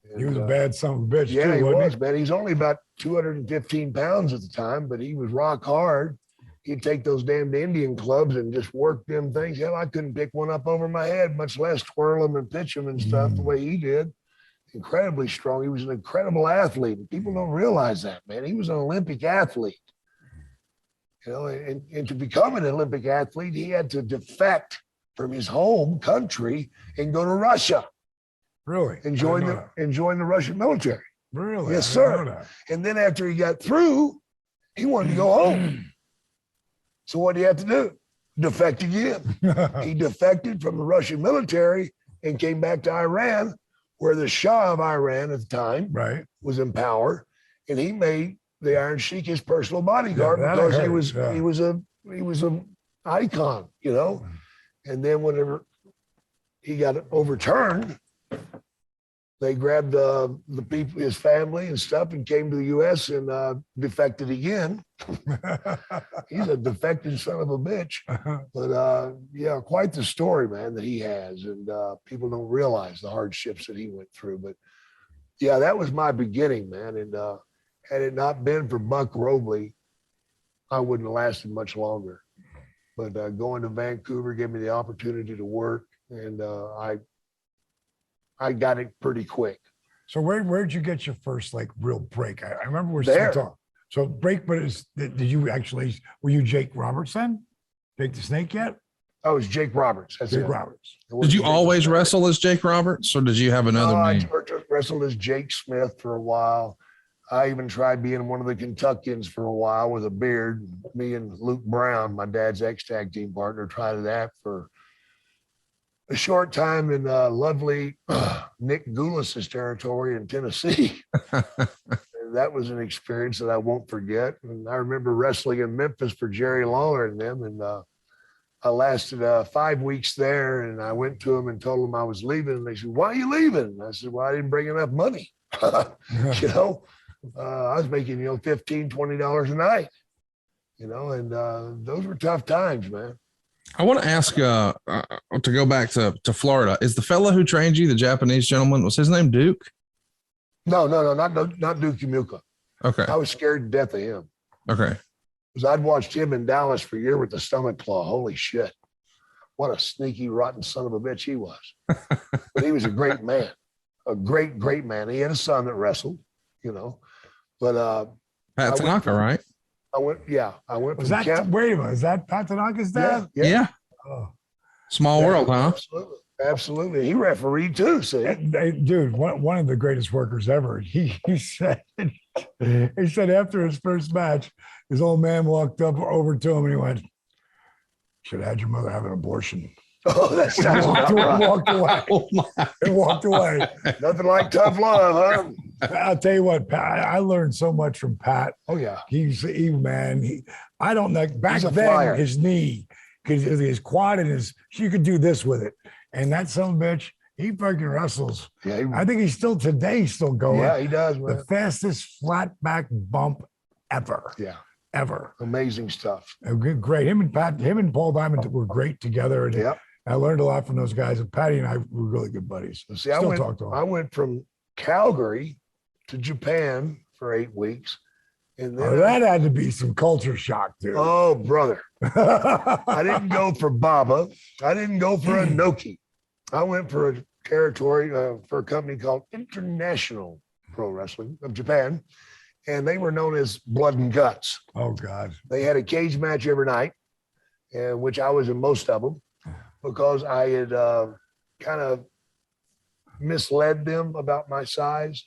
Speaker 3: And,
Speaker 2: he was a bad son of a bitch,
Speaker 3: yeah,
Speaker 2: too,
Speaker 3: he
Speaker 2: wasn't
Speaker 3: was, man. He's only about 215 pounds at the time, but he was rock hard. He'd take those damned Indian clubs and just work them things. Hell, I couldn't pick one up over my head, much less twirl them and pitch them and stuff the way he did. Incredibly strong. He was an incredible athlete. People don't realize that, man. He was an Olympic athlete. And to become an Olympic athlete, he had to defect from his home country and go to Russia.
Speaker 2: Really?
Speaker 3: And join the Russian military.
Speaker 2: Really?
Speaker 3: Yes, sir. And then after he got through, he wanted to go home. So what did he have to do? Defect again. He defected from the Russian military and came back to Iran, where the Shah of Iran at the time was in power, and he made the Iron Sheik his personal bodyguard because he was an icon, And then whenever he got overturned, they grabbed the people, his family and stuff, and came to the U.S. and defected again. He's a defected son of a bitch. But yeah, quite the story, man, that he has. And people don't realize the hardships that he went through. But yeah, that was my beginning, man. And had it not been for Buck Robley, I wouldn't have lasted much longer. But going to Vancouver gave me the opportunity to work, and I got it pretty quick.
Speaker 2: So where'd you get your first real break? I remember we're
Speaker 3: there.
Speaker 2: still talking. So break, but did you actually, were you Jake Roberts then? Jake the Snake yet?
Speaker 3: I was Jake Roberts. That's
Speaker 2: Jake
Speaker 3: it.
Speaker 2: Roberts.
Speaker 1: Did you always wrestle as Jake Roberts, or did you have another name?
Speaker 3: I wrestled as Jake Smith for a while. I even tried being one of the Kentuckians for a while with a beard. Me and Luke Brown, my dad's ex-tag team partner, tried that for a short time in lovely Nick Goulas's territory in Tennessee. And that was an experience that I won't forget. And I remember wrestling in Memphis for Jerry Lawler and them. And I lasted 5 weeks there, and I went to them and told them I was leaving. And they said, "Why are you leaving?" And I said, "Well, I didn't bring enough money." You know, I was making, $15, $20 a night, and those were tough times, man.
Speaker 1: I want to ask to go back to Florida. Is the fellow who trained you, the Japanese gentleman, was his name Duke?
Speaker 3: No, not Duke Yumuka.
Speaker 1: Okay.
Speaker 3: I was scared to death of him.
Speaker 1: Okay.
Speaker 3: Because I'd watched him in Dallas for a year with the stomach claw. Holy shit. What a sneaky, rotten son of a bitch he was. But he was a great man, a great, great man. He had a son that wrestled, but
Speaker 1: Pat Tanaka, right?
Speaker 3: I went
Speaker 2: Was that, wait a minute, is that Pat Tanaka's dad?
Speaker 1: Yeah.
Speaker 2: Oh.
Speaker 1: Small world, huh?
Speaker 3: Absolutely. He refereed too, see?
Speaker 2: Dude, one of the greatest workers ever. He said after his first match, his old man walked over to him and he went, "Should have had your mother have an abortion."
Speaker 3: Oh, that sounds
Speaker 2: walked away.
Speaker 1: Oh my.
Speaker 2: And walked away.
Speaker 3: Nothing like tough love, huh?
Speaker 2: I'll tell you what, Pat, I learned so much from Pat.
Speaker 3: Oh, yeah.
Speaker 2: I don't know. Back then,
Speaker 3: flyer.
Speaker 2: his knee, because his quad and you could do this with it. And that son of a bitch, he fucking wrestles.
Speaker 3: Yeah,
Speaker 2: I think he's still going.
Speaker 3: Yeah, he does, man.
Speaker 2: The fastest flat back bump ever.
Speaker 3: Yeah.
Speaker 2: Ever.
Speaker 3: Amazing stuff.
Speaker 2: Great. Him and Paul Diamond were great together. And
Speaker 3: Yep.
Speaker 2: I learned a lot from those guys. And Patty and I were really good buddies.
Speaker 3: See, I went from Calgary to Japan for 8 weeks. And then
Speaker 2: that had to be some culture shock, dude.
Speaker 3: Oh, brother. I didn't go for Baba. I didn't go for a Noki. I went for a territory for a company called International Pro Wrestling of Japan. And they were known as Blood and Guts.
Speaker 2: Oh, God.
Speaker 3: They had a cage match every night, which I was in most of them, because I had kind of misled them about my size.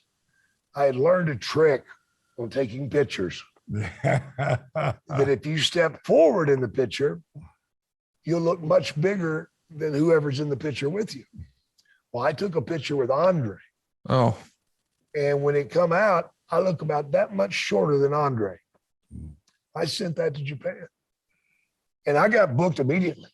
Speaker 3: I had learned a trick on taking pictures that if you step forward in the picture, you'll look much bigger than whoever's in the picture with you. Well, I took a picture with Andre.
Speaker 1: Oh.
Speaker 3: And when it come out, I look about that much shorter than Andre. I sent that to Japan. And I got booked immediately.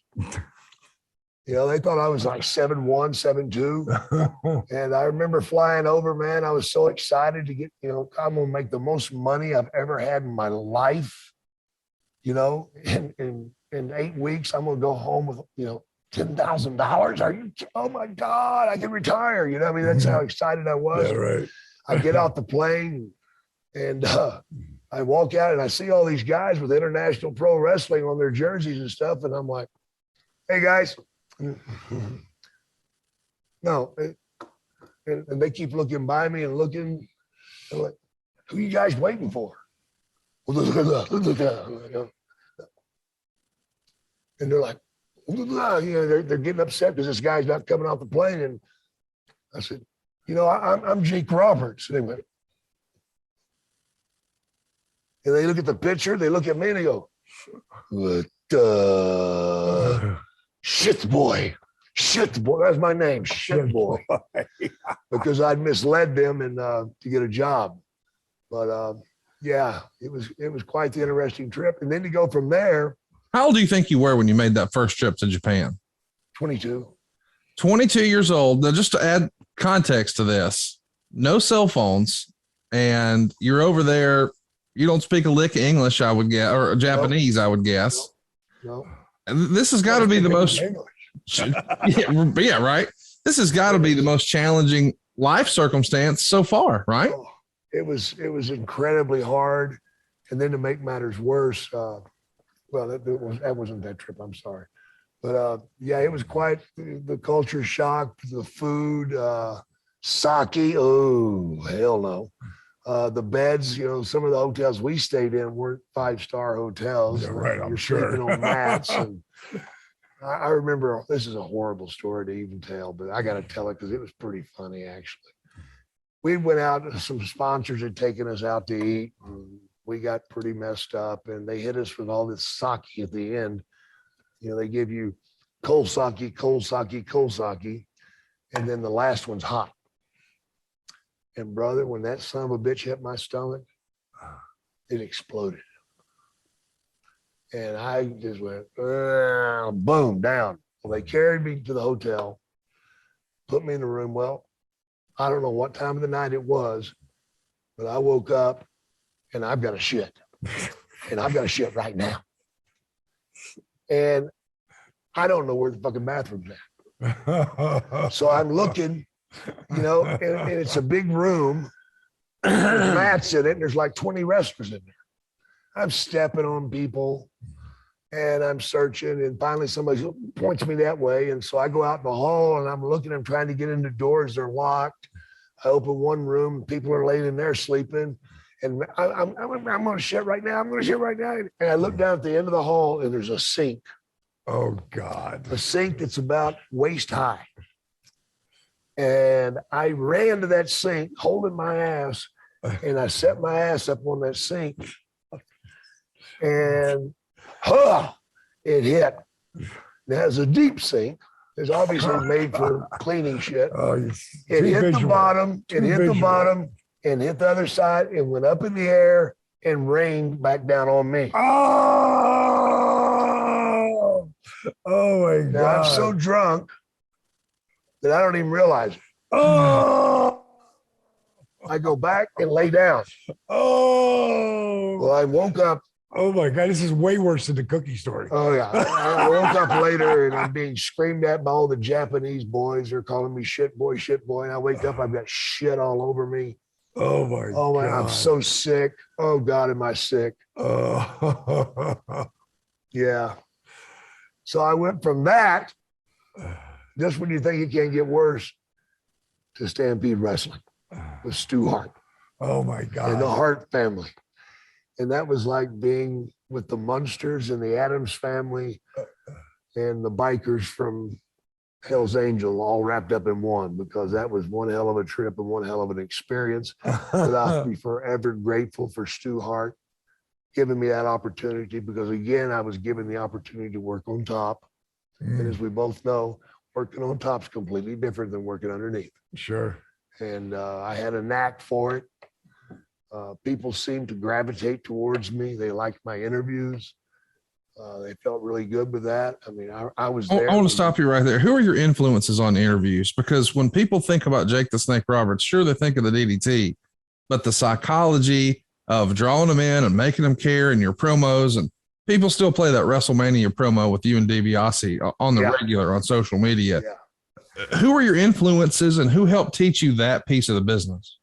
Speaker 3: They thought I was like 7'1", 7'2". And I remember flying over, man. I was so excited to get, I'm going to make the most money I've ever had in my life. In 8 weeks, I'm going to go home with, $10,000. Oh my God, I can retire. That's how excited I was.
Speaker 2: Yeah, right.
Speaker 3: I get off the plane and I walk out and I see all these guys with International Pro Wrestling on their jerseys and stuff. And I'm like, "Hey guys." No. And they keep looking by me and looking. They're like, "Who are you guys waiting for?" And they're like, they're getting upset because this guy's not coming off the plane. And I said, I'm Jake Roberts. And they went, and they look at the picture, they look at me and they go, "What the shit boy. Shit boy." That's my name, Shit Boy. Because I'd misled them and to get a job. But it was quite the interesting trip. And then to go from there.
Speaker 1: How old do you think you were when you made that first trip to Japan?
Speaker 3: 22.
Speaker 1: 22 years old. Now, just to add context to this, no cell phones, and you're over there. You don't speak a lick of English, I would guess, or Japanese, I would guess.
Speaker 3: No.
Speaker 1: And this has got to be the most. Yeah, right. This has got to be the most challenging life circumstance so far, right?
Speaker 3: Oh, it was incredibly hard, and then to make matters worse, that wasn't that trip. I'm sorry. But it was quite the culture shock, the food, sake. Oh, hell no. The beds, some of the hotels we stayed in weren't 5-star hotels.
Speaker 2: Yeah, right. I'm
Speaker 3: sleeping
Speaker 2: sure.
Speaker 3: on mats. And I remember, this is a horrible story to even tell, but I got to tell it because it was pretty funny, actually. We went out, some sponsors had taken us out to eat. And we got pretty messed up, and they hit us with all this sake at the end. They give you cold sake, cold sake, cold sake, and then the last one's hot. And brother, when that son of a bitch hit my stomach, it exploded. And I just went, boom, down. Well, they carried me to the hotel, put me in the room. Well, I don't know what time of the night it was, but I woke up and I've got a shit. And I've got a shit right now. And I don't know where the fucking bathroom's at. So I'm looking, you know, and it's a big room. There's mats in it, and there's like 20 wrestlers in there. I'm stepping on people and I'm searching, and finally somebody points me that way. And so I go out in the hall and I'm looking, I'm trying to get in the doors, they're locked. I open one room, people are laying in there sleeping. And I'm going to shit right now. I'm going to shit right now. And I look down at the end of the hall and there's a sink.
Speaker 2: Oh, God.
Speaker 3: A sink that's about waist high. And I ran to that sink holding my ass, and I set my ass up on that sink. And it hit. Now, it's a deep sink. It's obviously made for cleaning shit. It hit the bottom. It hit the bottom and hit the other side and went up in the air and rained back down on me.
Speaker 2: Oh my God.
Speaker 3: Now, I'm so drunk that I don't even realize it.
Speaker 2: Oh,
Speaker 3: I go back and lay down.
Speaker 2: oh.
Speaker 3: Well, I woke up.
Speaker 2: Oh my God, this is way worse than the cookie story.
Speaker 3: Oh yeah. I woke up later and I'm being screamed at by all the Japanese boys. They're calling me shit boy. And I wake up, I've got shit all over me.
Speaker 2: Oh my God.
Speaker 3: I'm so sick. Oh God, am I sick?
Speaker 2: Oh.
Speaker 3: Yeah. So I went from that, just when you think it can't get worse, to Stampede Wrestling with Stu Hart.
Speaker 2: Oh my God.
Speaker 3: And the Hart family. And that was like being with the Munsters and the Addams family and the bikers from Hell's Angel all wrapped up in one, because that was one hell of a trip and one hell of an experience. But I'll be forever grateful for Stu Hart giving me that opportunity, because again, I was given the opportunity to work on top. And as we both know, working on top is completely different than working underneath.
Speaker 2: Sure.
Speaker 3: And I had a knack for it. People seemed to gravitate towards me. They liked my interviews. They felt really good with that. I mean, I was there.
Speaker 1: I want to stop you right there. Who are your influences on interviews? Because when people think about Jake the Snake Roberts, sure, they think of the DDT, but the psychology of drawing them in and making them care, and your promos, and people still play that WrestleMania promo with you and DiBiase on the regular on social media.
Speaker 3: Yeah.
Speaker 1: Who are your influences and who helped teach you that piece of the business?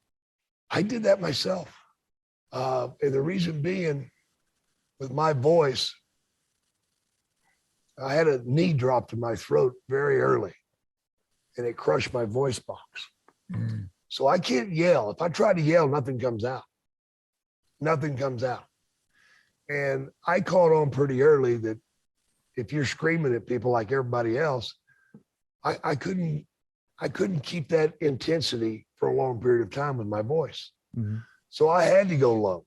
Speaker 3: I did that myself. And the reason being, with my voice, I had a knee drop to my throat very early, and it crushed my voice box. So I can't yell. If I try to yell, nothing comes out. Nothing comes out. And I caught on pretty early that if you're screaming at people like everybody else, I couldn't keep that intensity for a long period of time with my voice. So I had to go low.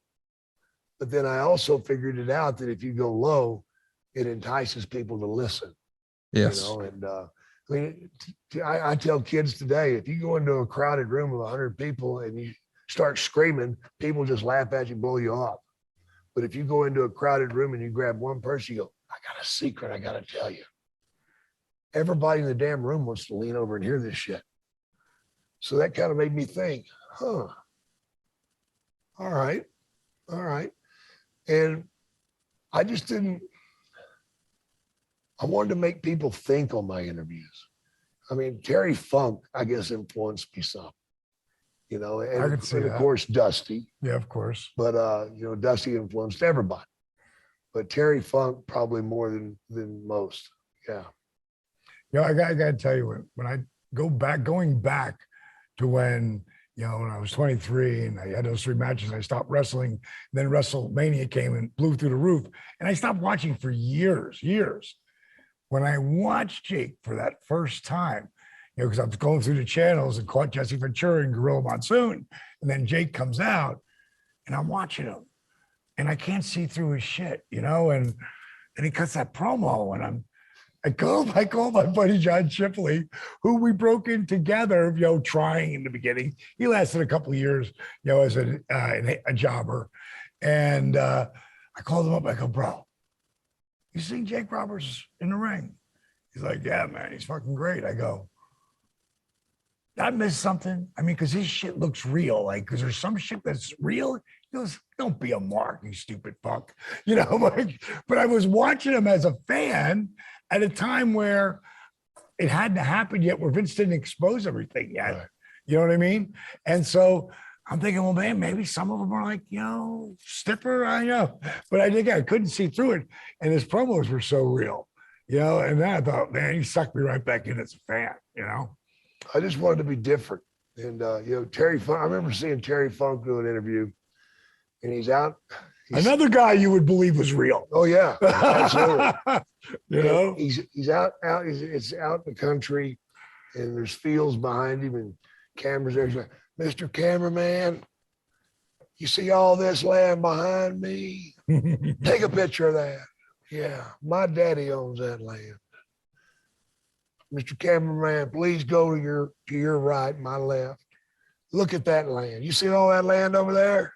Speaker 3: But then I also figured it out that if you go low, it entices people to listen.
Speaker 1: Yes.
Speaker 3: You know, and I mean, I tell kids today, if you go into a crowded room with 100 people and you start screaming, people just laugh at you, blow you off. But if you go into a crowded room and you grab one person, you go, I got a secret I got to tell you. Everybody in the damn room wants to lean over and hear this shit. So that kind of made me think, all right. And I wanted to make people think on my interviews. I mean, Terry Funk, I guess, influenced me some, you know, and of course, Dusty.
Speaker 2: Yeah, of course.
Speaker 3: But, you know, Dusty influenced everybody. But Terry Funk probably more than most. Yeah.
Speaker 2: Yeah, I got to tell you, when I going back to when, you know, when I was 23 and I had those 3 matches, I stopped wrestling. Then WrestleMania came and blew through the roof. And I stopped watching for years. When I watched Jake for that first time, you know, because I was going through the channels and caught Jesse Ventura and Gorilla Monsoon. And then Jake comes out and I'm watching him and I can't see through his shit, you know, and he cuts that promo and I call my buddy John Shipley, who we broke in together, you know, trying in the beginning. He lasted a couple of years, you know, as a jobber. And I called him up. I go, bro, you seen Jake Roberts in the ring? He's like, yeah, man, he's fucking great. I go, I missed something. I mean, because his shit looks real. Like, because there's some shit that's real. He goes, don't be a mark, you stupid fuck. You know, like, but I was watching him as a fan at a time where it hadn't happened yet, where Vince didn't expose everything yet. Right. You know what I mean? And so I'm thinking, well, man, maybe some of them are like, you know, stiffer. I know. But I think I couldn't see through it. And his promos were so real, you know, and then I thought, man, he sucked me right back in as a fan, you know?
Speaker 3: I just wanted to be different. And, you know, Terry Funk, I remember seeing Terry Funk do an interview, and he's out.
Speaker 2: Another guy you would believe was real.
Speaker 3: Oh, yeah, absolutely.
Speaker 2: You know?
Speaker 3: He's out, it's out in the country, and there's fields behind him and cameras there. He's like, Mr. Cameraman, you see all this land behind me? Take a picture of that. Yeah, my daddy owns that land. Mr. Cameraman, please go to your right, my left. Look at that land. You see all that land over there?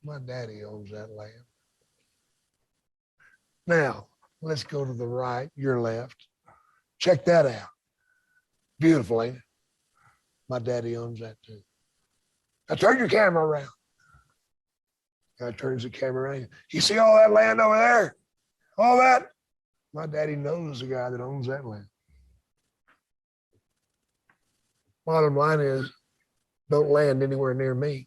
Speaker 3: My daddy owns that land. Now, let's go to the right, your left. Check that out. Beautiful, ain't it? My daddy owns that too. Now turn your camera around. Guy turns the camera around. You see all that land over there? All that? My daddy knows the guy that owns that land. Bottom line is, don't land anywhere near me.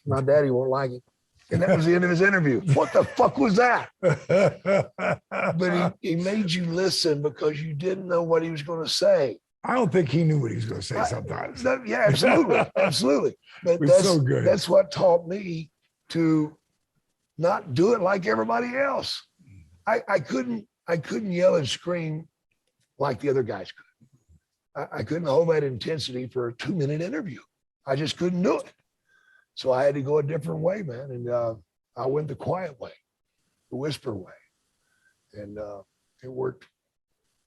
Speaker 3: My daddy won't like it. And that was the end of his interview. What the fuck was that? But he made you listen because you didn't know what he was going to say.
Speaker 2: I don't think he knew what he was going to say sometimes.
Speaker 3: Yeah, absolutely. Absolutely. But
Speaker 2: so good.
Speaker 3: That's what taught me to not do it like everybody else. I couldn't yell and scream like the other guys could. I couldn't hold that intensity for a 2-minute interview. I just couldn't do it. So I had to go a different way, man. And I went the quiet way, the whisper way. And it worked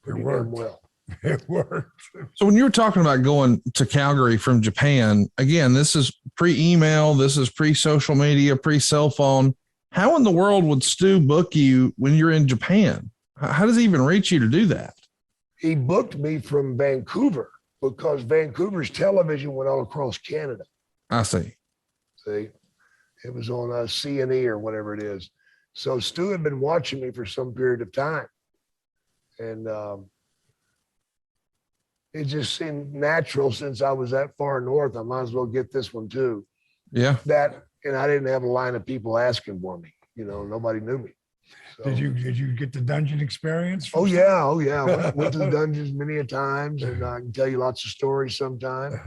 Speaker 3: pretty damn well.
Speaker 2: It worked.
Speaker 1: So when you were talking about going to Calgary from Japan, again, this is pre-email, this is pre-social media, pre-cell phone. How in the world would Stu book you when you're in Japan? How does he even reach you to do that?
Speaker 3: He booked me from Vancouver because Vancouver's television went all across Canada.
Speaker 1: I see.
Speaker 3: See, it was on C&E or whatever it is. So Stu had been watching me for some period of time. And it just seemed natural since I was that far north. I might as well get this one too.
Speaker 1: Yeah.
Speaker 3: And I didn't have a line of people asking for me. You know, nobody knew me. So,
Speaker 2: Did you get the dungeon experience?
Speaker 3: Oh yeah. Went to the dungeons many a times, and I can tell you lots of stories sometime.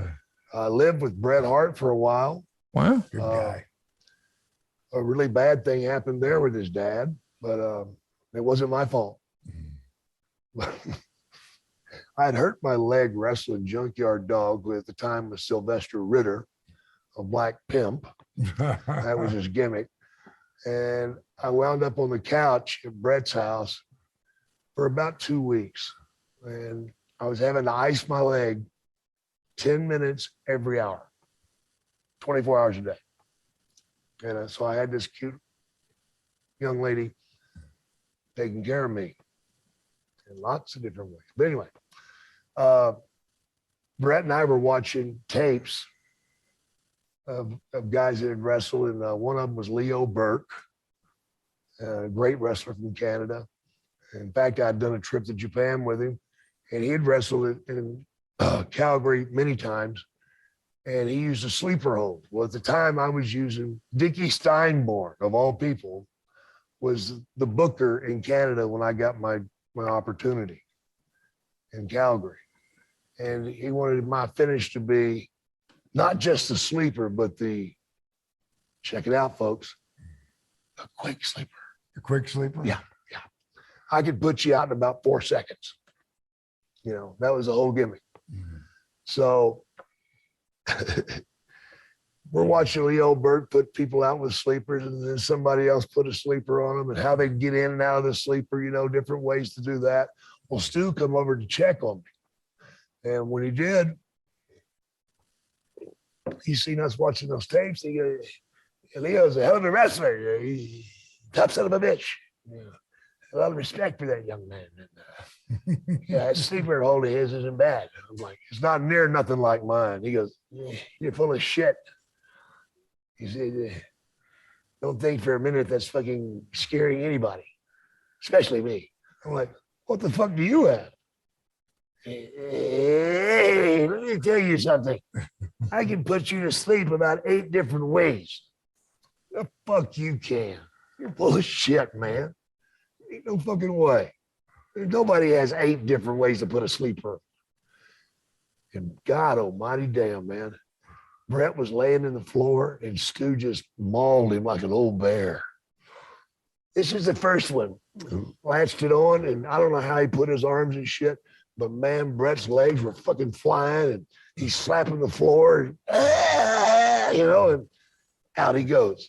Speaker 3: I lived with Bret Hart for a while.
Speaker 1: Wow.
Speaker 2: Good guy.
Speaker 3: A really bad thing happened there with his dad, but it wasn't my fault. I had hurt my leg wrestling Junkyard Dog, who at the time was Sylvester Ritter, a black pimp. That was his gimmick. And I wound up on the couch at Brett's house for about 2 weeks. And I was having to ice my leg 10 minutes every hour, 24 hours a day. And so I had this cute young lady taking care of me in lots of different ways. But anyway, Brett and I were watching tapes of guys that had wrestled, and one of them was Leo Burke, a great wrestler from Canada. In fact, I'd done a trip to Japan with him, and he had wrestled in Calgary many times, and he used a sleeper hold. Well, at the time I was using Dickie Steinborn, of all people, was the booker in Canada when I got my opportunity in Calgary. And he wanted my finish to be not just the sleeper, but check it out, folks, a quick sleeper.
Speaker 2: A quick sleeper?
Speaker 3: Yeah. I could put you out in about 4 seconds. You know, that was the whole gimmick. Mm-hmm. So we're watching Leo Burke put people out with sleepers, and then somebody else put a sleeper on them, and how they get in and out of the sleeper, you know, different ways to do that. Well, Stu come over to check on me. And when he did, he seen us watching those tapes. He goes, Leo's a hell of a wrestler. He tough son of a bitch. Yeah. A lot of respect for that young man. And, yeah, that sleeper hold of his isn't bad. I'm like, it's not near nothing like mine. He goes, you're full of shit. He said, don't think for a minute that's fucking scaring anybody, especially me. I'm like, what the fuck do you have? Hey, let me tell you something. I can put you to sleep about 8 different ways. The fuck you can. You're full of shit, man. Ain't no fucking way. Nobody has 8 different ways to put a sleeper. And God almighty damn, man. Brett was laying in the floor and Stu just mauled him like an old bear. This is the first one. Latched it on, and I don't know how he put his arms and shit, but man, Brett's legs were fucking flying, and he's slapping the floor, and, and out he goes.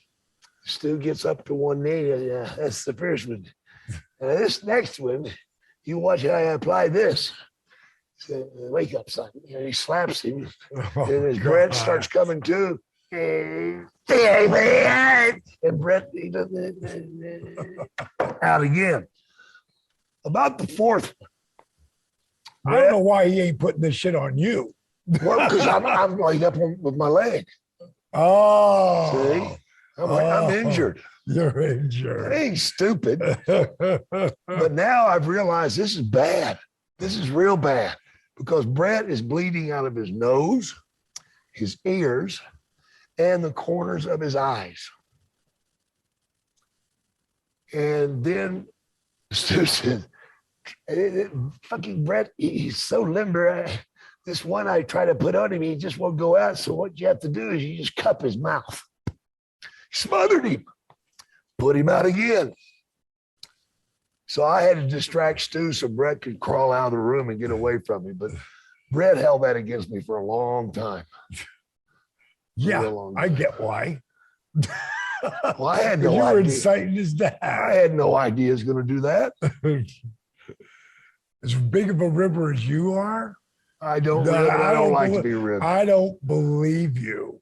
Speaker 3: Stu gets up to one knee. Yeah, that's the first one. And this next one, you watch how I apply this. Wake up, son. And he slaps him. And as Brett starts coming to, and Brett out again. About the 4th one.
Speaker 2: I don't know why he ain't putting this shit on you.
Speaker 3: Well, because I'm like up with my leg.
Speaker 2: Oh.
Speaker 3: See? I'm injured.
Speaker 2: You're injured.
Speaker 3: I ain't stupid. But now I've realized this is bad. This is real bad because Brett is bleeding out of his nose, his ears, and the corners of his eyes. And then Stu said, fucking Brett, he's so limber. This one I try to put on him, he just won't go out. So what you have to do is you just cup his mouth. Smothered him, put him out again. So I had to distract Stu so Brett could crawl out of the room and get away from me. But Brett held that against me for a long time.
Speaker 2: Yeah, I get why.
Speaker 3: Well, I had no
Speaker 2: idea. You were inciting his dad.
Speaker 3: I had no idea he was going to do that.
Speaker 2: As big of a ribber as you are?
Speaker 3: I don't like to be ribbed.
Speaker 2: I don't believe you.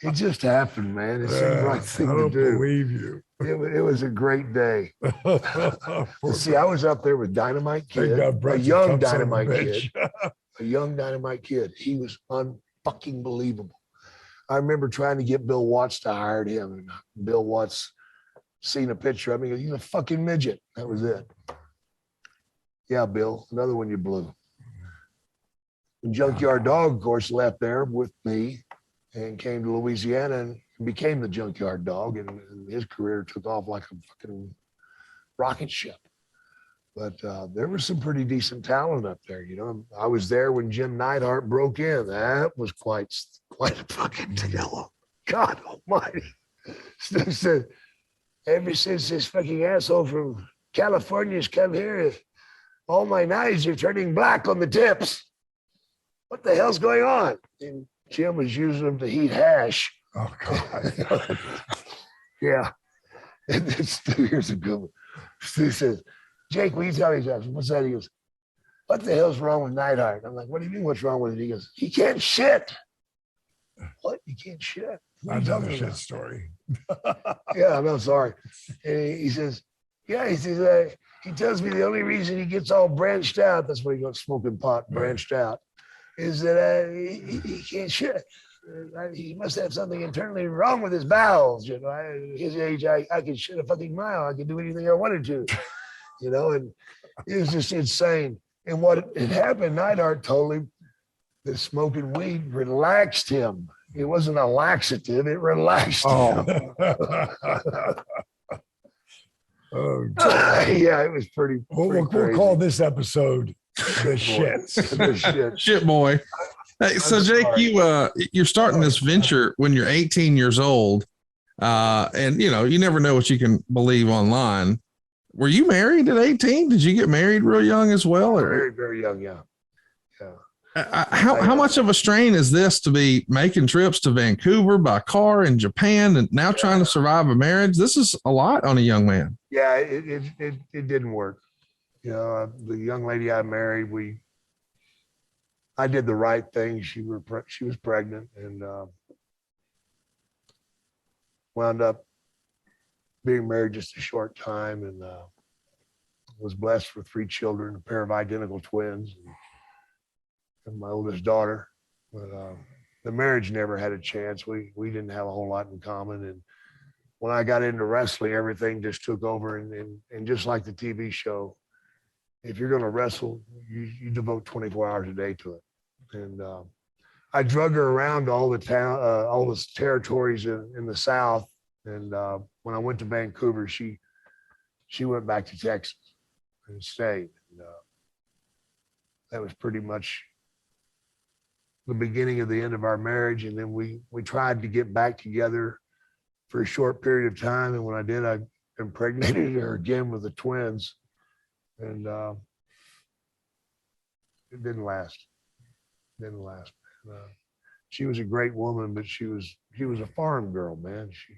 Speaker 3: It just happened, man. It seemed the right thing to do.
Speaker 2: I don't believe you.
Speaker 3: It was a great day. See, I was up there with Dynamite Kid, a young Dynamite Kid. A young Dynamite Kid. He was unfucking believable. I remember trying to get Bill Watts to hire him, and Bill Watts seen a picture of me. He goes, "He's a fucking midget." That was it. Yeah, Bill, another one you blew. And Junkyard Dog, of course, left there with me and came to Louisiana and became the Junkyard Dog, and his career took off like a fucking rocket ship. But there was some pretty decent talent up there. You know, I was there when Jim Neidhart broke in. That was quite a fucking deal. God almighty. Stu said, ever since this fucking asshole from California's come here, all my knives are turning black on the tips. What the hell's going on? And Jim was using them to heat hash.
Speaker 2: Oh, God.
Speaker 3: Yeah. And then Stu, here's a good one. Stu says, "Jake, will you tell me something?" What's that? He goes, "What the hell's wrong with Neidhart?" I'm like, "What do you mean what's wrong with it?" He goes, "He can't shit." What? He can't shit?
Speaker 2: Another shit story.
Speaker 3: Yeah, I'm sorry. And he says, yeah, he says, he tells me the only reason he gets all branched out, that's why he goes smoking pot, branched out, is that he can't shit. He must have something internally wrong with his bowels. You know, at his age, I could shit a fucking mile. I could do anything I wanted to, you know, and it was just insane. And what had happened, Neidhart told him that smoking weed relaxed him. It wasn't a laxative, it relaxed him.
Speaker 2: Oh,
Speaker 3: yeah, it was pretty.
Speaker 2: We'll call this episode the shits.
Speaker 3: The shit.
Speaker 1: Shit boy. Hey, so Jake, you're starting this venture when you're 18 years old, and you never know what you can believe online. Were you married at 18? Did you get married real young as well? Or?
Speaker 3: Very, very young, yeah.
Speaker 1: How much of a strain is this to be making trips to Vancouver by car and Japan and now trying to survive a marriage? This is a lot on a young man.
Speaker 3: Yeah, it didn't work. You know, the young lady I married, I did the right thing. She was pregnant and wound up being married just a short time, and was blessed with 3 children, a pair of identical twins, and my oldest daughter. But the marriage never had a chance. We didn't have a whole lot in common. And when I got into wrestling, everything just took over. And just like the TV show, if you're going to wrestle, you devote 24 hours a day to it. And I drug her around all the territories in the South. And when I went to Vancouver, she went back to Texas and stayed. And, that was pretty much the beginning of the end of our marriage. And then we tried to get back together for a short period of time. And when I did, I impregnated her again with the twins. And it didn't last. She was a great woman, but she was a farm girl, man. She'd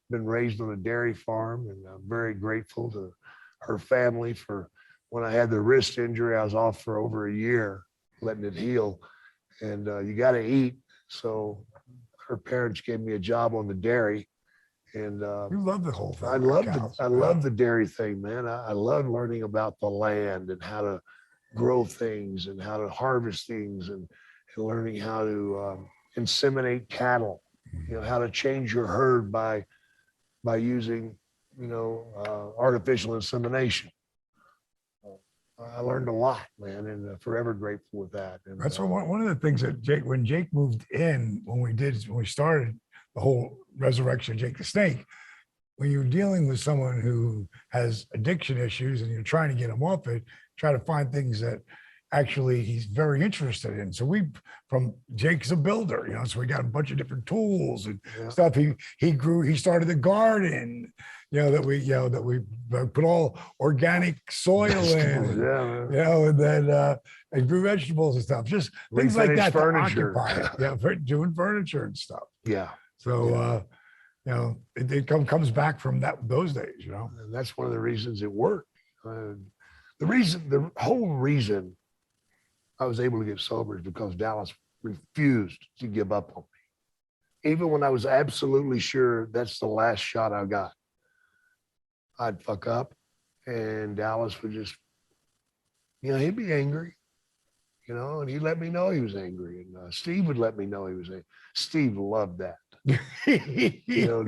Speaker 3: been raised on a dairy farm, and I'm very grateful to her family for when I had the wrist injury. I was off for over a year, letting it heal. And you got to eat. So her parents gave me a job on the dairy. And
Speaker 2: you love the whole thing.
Speaker 3: I love the dairy thing, man. I love learning about the land and how to grow things and how to harvest things and learning how to inseminate cattle, how to change your herd by using, artificial insemination. I learned a lot, man, and forever grateful with that. And
Speaker 2: that's one of the things that when Jake moved in, when we started the whole resurrection of Jake the Snake, when you're dealing with someone who has addiction issues and you're trying to get him off it, try to find things that actually he's very interested in. So Jake's a builder, so we got a bunch of different tools and stuff. He started a garden, that we put all organic soil in, and then and grew vegetables and stuff, just things like that
Speaker 3: furniture.
Speaker 2: To occupy it. Doing furniture and stuff.
Speaker 3: Yeah.
Speaker 2: So, it comes back from those days,
Speaker 3: And that's one of the reasons it worked. The whole reason I was able to get sober is because Dallas refused to give up on me. Even when I was absolutely sure that's the last shot I got, I'd fuck up and Dallas would just, he'd be angry, and he'd let me know he was angry. And Steve would let me know he was angry. Steve loved that.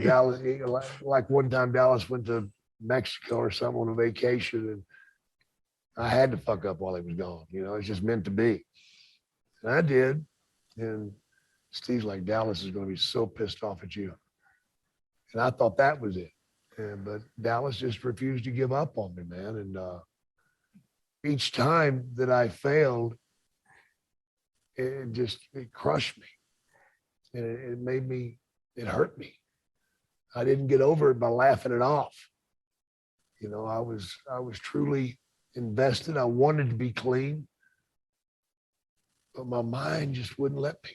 Speaker 3: Dallas, like one time Dallas went to Mexico or something on a vacation, and I had to fuck up while he was gone. It's just meant to be. And I did. And Steve's like, Dallas is going to be so pissed off at you. And I thought that was it. But Dallas just refused to give up on me, man. And each time that I failed, it crushed me. And it hurt me. I didn't get over it by laughing it off. I was truly invested. I wanted to be clean, but my mind just wouldn't let me.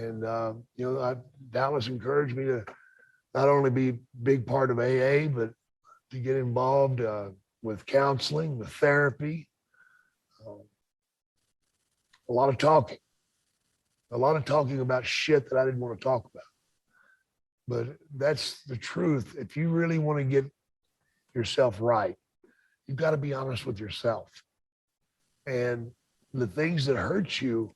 Speaker 3: And Dallas encouraged me to not only be a big part of AA, but to get involved with counseling, with therapy, a lot of talking about shit that I didn't want to talk about. But that's the truth. If you really want to get yourself right, you've got to be honest with yourself. And the things that hurt you,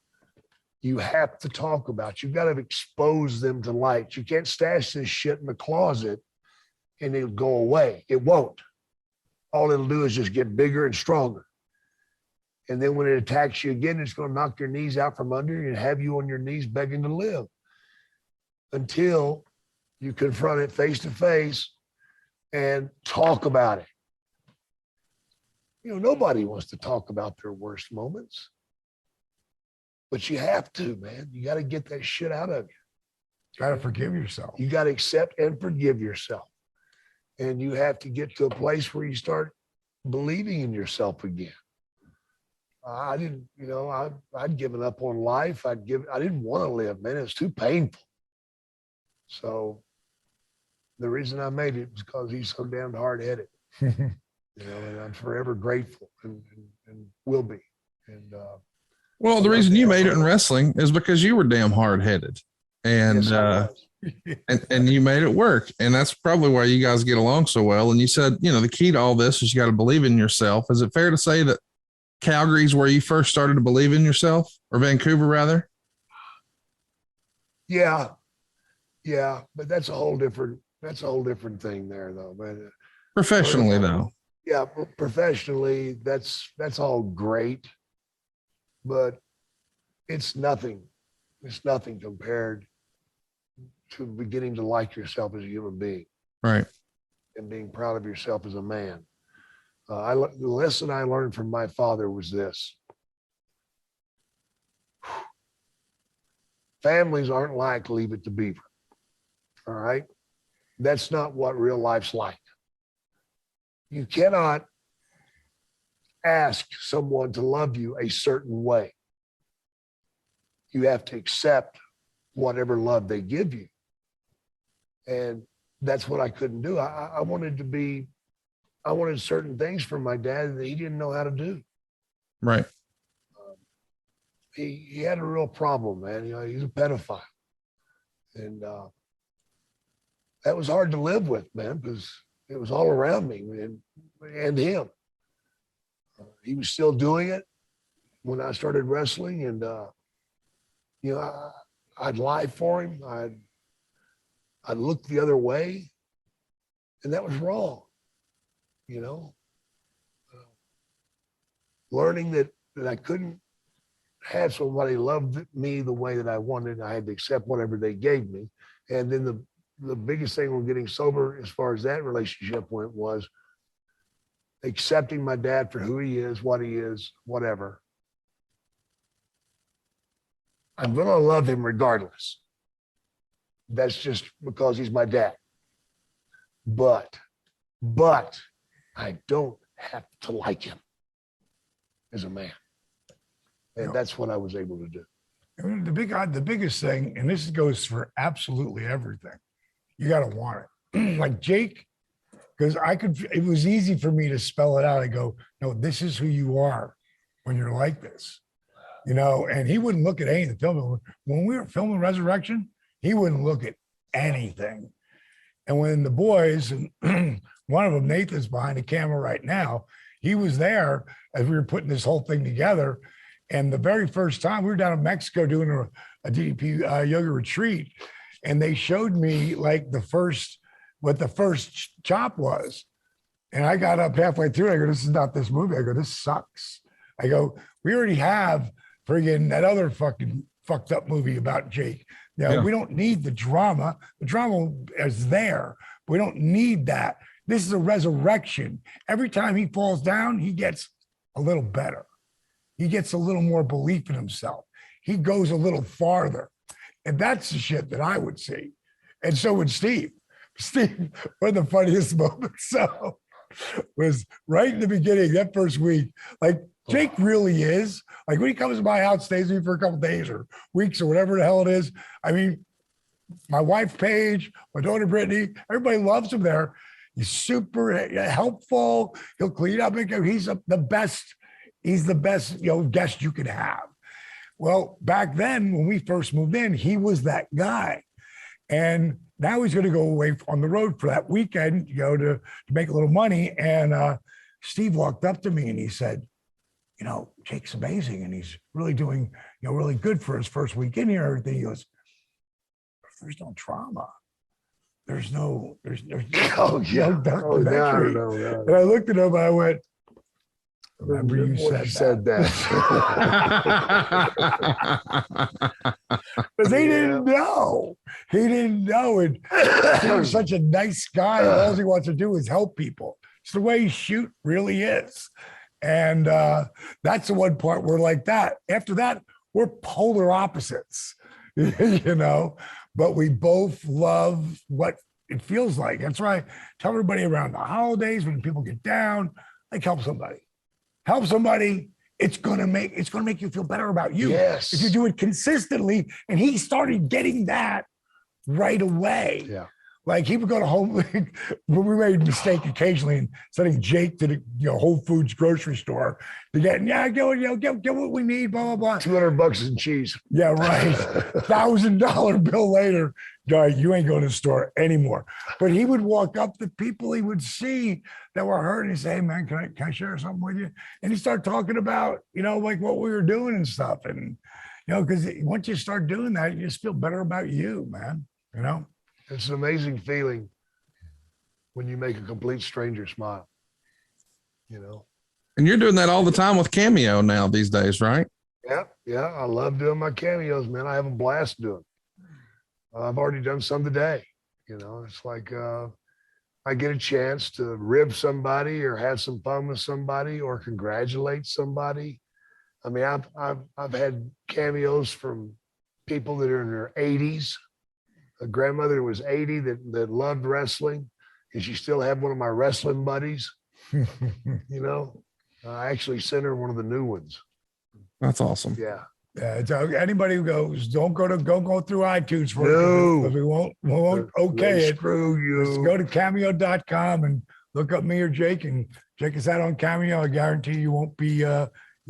Speaker 3: you have to talk about. You've got to expose them to light. You can't stash this shit in the closet and it'll go away. It won't. All it'll do is just get bigger and stronger. And then when it attacks you again, it's going to knock your knees out from under you and have you on your knees begging to live until you confront it face to face and talk about it. Nobody wants to talk about their worst moments, but you have to, man. You got to get that shit out of you.
Speaker 2: Got to forgive yourself.
Speaker 3: You got to accept and forgive yourself. And you have to get to a place where you start believing in yourself again. I'd given up on life. I didn't want to live, man. It was too painful. So the reason I made it was because he's so damn hard-headed. And I'm forever grateful and will be. And
Speaker 1: well, the reason you made it in wrestling is because you were damn hard-headed. And
Speaker 3: yes,
Speaker 1: and you made it work. And that's probably why you guys get along so well. And you said, the key to all this is you got to believe in yourself. Is it fair to say that Calgary's where you first started to believe in yourself, or Vancouver rather?
Speaker 3: Yeah. Yeah. But that's a whole different thing there though, man.
Speaker 1: Professionally though.
Speaker 3: Yeah. Professionally, that's all great, but it's nothing. It's nothing compared to beginning to like yourself as a human being.
Speaker 1: Right.
Speaker 3: And being proud of yourself as a man. The lesson I learned from my father was this. Families aren't like Leave It to Beaver. All right. That's not what real life's like. You cannot ask someone to love you a certain way. You have to accept whatever love they give you. And that's what I couldn't do. I wanted certain things from my dad that he didn't know how to do.
Speaker 1: Right.
Speaker 3: He had a real problem, man. He's a pedophile. And that was hard to live with, man, because it was all around me and him. He was still doing it when I started wrestling. And, I'd lie for him. I'd look the other way. And that was wrong. Learning that I couldn't have somebody love me the way that I wanted. I had to accept whatever they gave me. And then the biggest thing with getting sober as far as that relationship went was accepting my dad for who he is, what he is, whatever. I'm going to love him regardless. That's just because he's my dad. But I don't have to like him as a man. And that's what I was able to do.
Speaker 2: The biggest thing, and this goes for absolutely everything, you got to want it. Like Jake, because it was easy for me to spell it out. I go, no, this is who you are when you're like this, and he wouldn't look at any of the film. When we were filming Resurrection, he wouldn't look at anything. And when the boys, and one of them, Nathan's behind the camera right now, he was there as we were putting this whole thing together. And the very first time we were down in Mexico doing a DDP yoga retreat, and they showed me like what the first chop was. And I got up halfway through. I go, this is not this movie. I go, this sucks. I go, we already have friggin' that other fucking fucked up movie about Jake. We don't need the drama. The drama is there. We don't need that. This is a resurrection. Every time he falls down, he gets a little better. He gets a little more belief in himself. He goes a little farther. And that's the shit that I would see. And so would Steve. Steve, one of the funniest moments was right in the beginning, that first week, like Jake really is. Like when he comes to my house, stays with me for a couple of days or weeks or whatever the hell it is. I mean, my wife, Paige, my daughter, Brittany, everybody loves him there. He's super helpful. He'll clean up. He's the best. He's the best, guest you could have. Well, back then when we first moved in, he was that guy. And now he's going to go away on the road for that weekend, to make a little money. And Steve walked up to me and he said, Jake's amazing. And he's really doing, really good for his first week in here. Everything. He goes, there's no trauma. There's no documentary.
Speaker 3: No.
Speaker 2: And I looked at him and I went, remember you said that. Because he didn't know. He didn't know. And he's such a nice guy. All he wants to do is help people. It's the way he shoot really is. And that's the one part we're like that. After that, we're polar opposites, but we both love what it feels like. That's why I tell everybody around the holidays when people get down, like help somebody. Help somebody, it's gonna make you feel better about you.
Speaker 3: Yes.
Speaker 2: If you do it consistently. And he started getting that right away.
Speaker 3: Yeah.
Speaker 2: Like he would go to home. We made a mistake occasionally in sending Jake to the Whole Foods grocery store to get get what we need. Blah blah blah.
Speaker 3: $200 in cheese.
Speaker 2: Yeah, right. $1,000 bill later. You ain't going to the store anymore. But he would walk up to people he would see that were hurt, and he'd say, "Hey man, can I share something with you?" And he started talking about like what we were doing and stuff, and because once you start doing that, you just feel better about you, man.
Speaker 3: It's an amazing feeling when you make a complete stranger smile,
Speaker 1: And you're doing that all the time with Cameo now these days, right?
Speaker 3: Yeah. I love doing my cameos, man. I have a blast doing. I've already done some today. It's like I get a chance to rib somebody or have some fun with somebody or congratulate somebody. I mean, I've had cameos from people that are in their 80s. A grandmother was 80 that loved wrestling, and she still had one of my wrestling buddies. I actually sent her one of the new ones.
Speaker 1: That's awesome.
Speaker 3: Yeah.
Speaker 2: Anybody who goes, don't go through iTunes for
Speaker 3: No.
Speaker 2: it because we won't okay it.
Speaker 3: Screw you.
Speaker 2: Just go to cameo.com and look up me or Jake and check us out on Cameo. I guarantee you won't be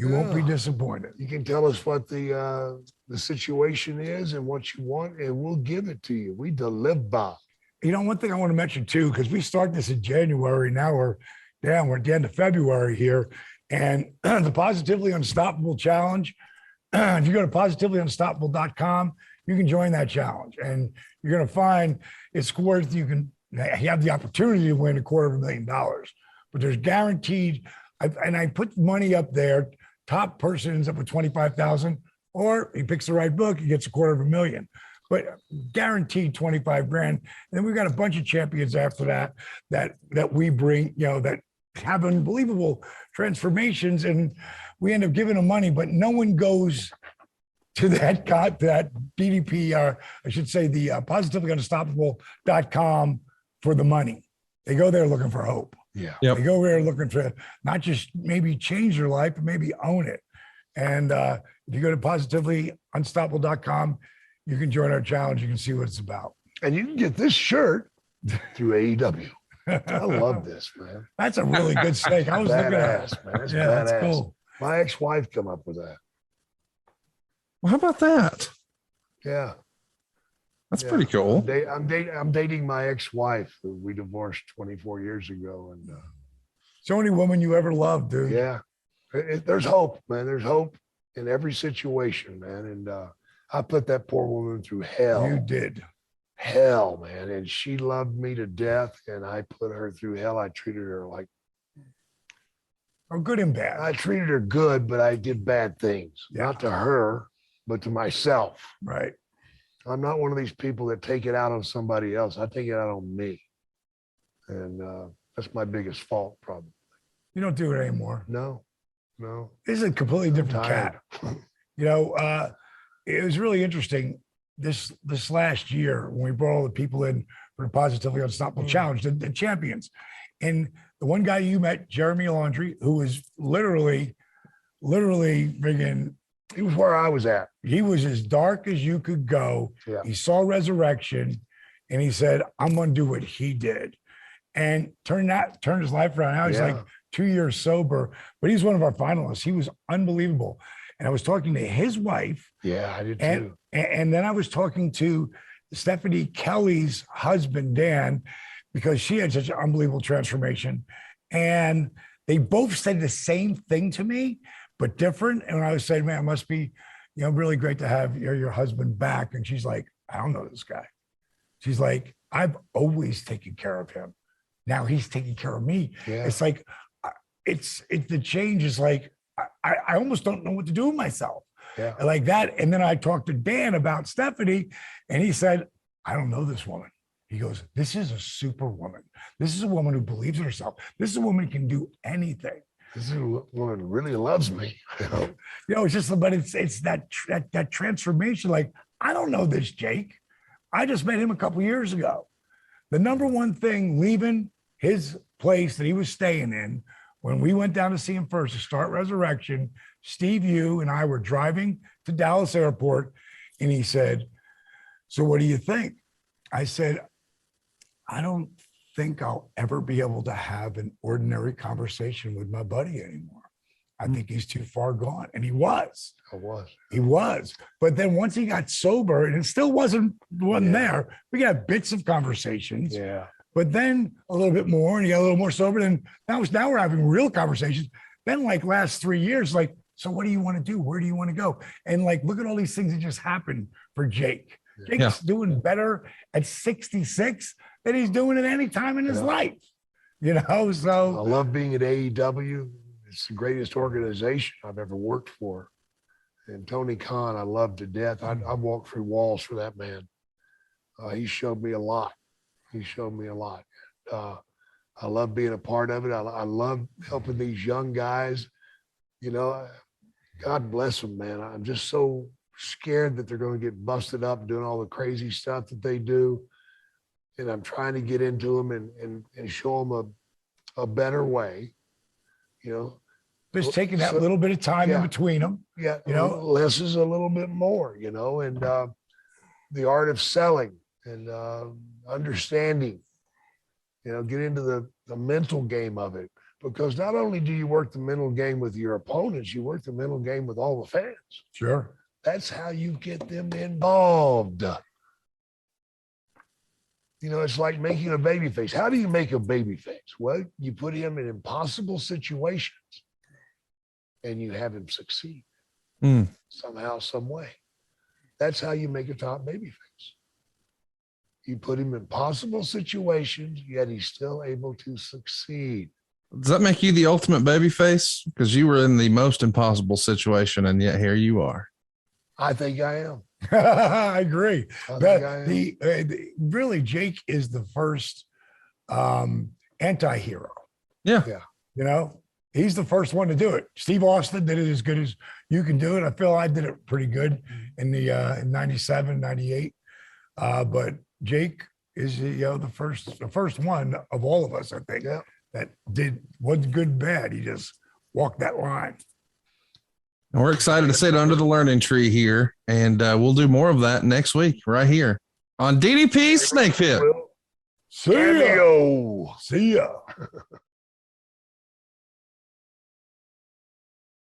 Speaker 2: won't be disappointed.
Speaker 3: You can tell us what the situation is and what you want, and we'll give it to you. We deliver.
Speaker 2: One thing I want to mention too, because we start this in January. Now we're at the end of February here, and the Positively Unstoppable Challenge. If you go to positivelyunstoppable.com, you can join that challenge, and you're going to find it's worth. You have the opportunity to win $250,000, but there's guaranteed. I put money up there. Top person ends up with 25,000, or he picks the right book, he gets $250,000. But guaranteed 25 grand. And then we've got a bunch of champions after that we bring, that have unbelievable transformations, and we end up giving them money, but no one goes to that DDP, I should say the positivelyunstoppable.com for the money. They go there looking for hope.
Speaker 3: Yeah.
Speaker 1: Yep.
Speaker 2: They go there looking to not just maybe change their life, but maybe own it. And if you go to positivelyunstoppable.com, you can join our challenge. You can see what it's about.
Speaker 3: And you can get this shirt through AEW. I love this, man.
Speaker 2: That's a really good steak. I was looking at it.
Speaker 3: Man. That's
Speaker 2: yeah,
Speaker 3: badass.
Speaker 2: that's cool.
Speaker 3: My ex-wife come up with that.
Speaker 1: Well, how about that?
Speaker 3: Yeah.
Speaker 1: That's pretty cool.
Speaker 3: I'm dating my ex-wife, who we divorced 24 years ago. And
Speaker 2: It's the only woman you ever loved, dude.
Speaker 3: yeah, there's hope, man. There's hope in every situation, man. And I put that poor woman through hell.
Speaker 2: You did.
Speaker 3: Hell, man. And she loved me to death, and I put her through hell. I treated her like,
Speaker 2: Oh, good and bad.
Speaker 3: I treated her good, but I did bad things.
Speaker 2: Yeah.
Speaker 3: Not to her, but to myself.
Speaker 2: Right.
Speaker 3: I'm not one of these people that take it out on somebody else. I take it out on me. And that's my biggest fault, probably.
Speaker 2: You don't do it anymore.
Speaker 3: No.
Speaker 2: This is a completely different
Speaker 3: Tired.
Speaker 2: cat. It was really interesting this last year when we brought all the people in for the Positively Unstoppable Challenge, the champions. And the one guy you met, Jeremy Laundrie, who was literally friggin',
Speaker 3: He was where I was at.
Speaker 2: he was as dark as you could go.
Speaker 3: Yeah.
Speaker 2: He saw resurrection and he said, I'm going to do what he did. And turned his life around. Now he's like 2 years sober, but he's one of our finalists. He was unbelievable. And I was talking to his wife.
Speaker 3: Yeah, I did
Speaker 2: And,
Speaker 3: too.
Speaker 2: and then I was talking to Stephanie Kelly's husband, Dan, because she had such an unbelievable transformation. And they both said the same thing to me, but different. And I was saying, man, it must be, really great to have your husband back. And she's like, I don't know this guy. She's like, I've always taken care of him. Now he's taking care of me.
Speaker 3: Yeah.
Speaker 2: It's like, it's the change is like, I almost don't know what to do with myself.
Speaker 3: Yeah.
Speaker 2: Like that. And then I talked to Dan about Stephanie, and he said, I don't know this woman. He goes, this is a super woman. This is a woman who believes in herself. This is a woman who can do anything.
Speaker 3: This woman really loves me.
Speaker 2: It's just, but it's that transformation. Like, I don't know this Jake. I just met him a couple years ago. The number one thing leaving his place that he was staying in, when we went down to see him first to start Resurrection, Steve, you and I were driving to Dallas Airport, and he said, so what do you think? I said, I don't think I'll ever be able to have an ordinary conversation with my buddy anymore. I think he's too far gone. And he was. He was. But then once he got sober, and it still wasn't there, we got bits of conversations.
Speaker 3: Yeah.
Speaker 2: But then a little bit more, and he got a little more sober. And now we're having real conversations. Then like last 3 years, like, so what do you want to do? Where do you want to go? And like, look at all these things that just happened for Jake. Jake's doing better at 66 than he's doing at any time in his life. You know, so
Speaker 3: I love being at AEW. It's the greatest organization I've ever worked for. And Tony Khan, I love to death. I walked through walls for that man. He showed me a lot. I love being a part of it. I love helping these young guys. You know, God bless them, man. I'm just so scared that they're going to get busted up doing all the crazy stuff that they do. And I'm trying to get into them and show them a better way. You know,
Speaker 2: just taking that little bit of time in between them.
Speaker 3: Yeah.
Speaker 2: You know,
Speaker 3: less is a little bit more, you know, and the art of selling and understanding, you know, get into the mental game of it. Because not only do you work the mental game with your opponents, you work the mental game with all the fans.
Speaker 2: Sure.
Speaker 3: That's how you get them involved. You know, it's like making a baby face. How do you make a baby face? Well, you put him in impossible situations and you have him succeed somehow, some way. That's how you make a top baby face. You put him in impossible situations, yet he's still able to succeed.
Speaker 1: Does that make you the ultimate baby face? Because you were in the most impossible situation, and yet here you are.
Speaker 3: I think I am.
Speaker 2: I agree. Really, Jake is the first anti-hero.
Speaker 1: Yeah.
Speaker 2: You know, he's the first one to do it. Steve Austin did it as good as you can do it. I feel I did it pretty good in the in 97, 98. But Jake is, you know, the first one of all of us, I think, that did what's good, bad. He just walked that line.
Speaker 1: And we're excited to sit under the learning tree here, and we'll do more of that next week right here on DDP Snake Pit.
Speaker 2: See ya.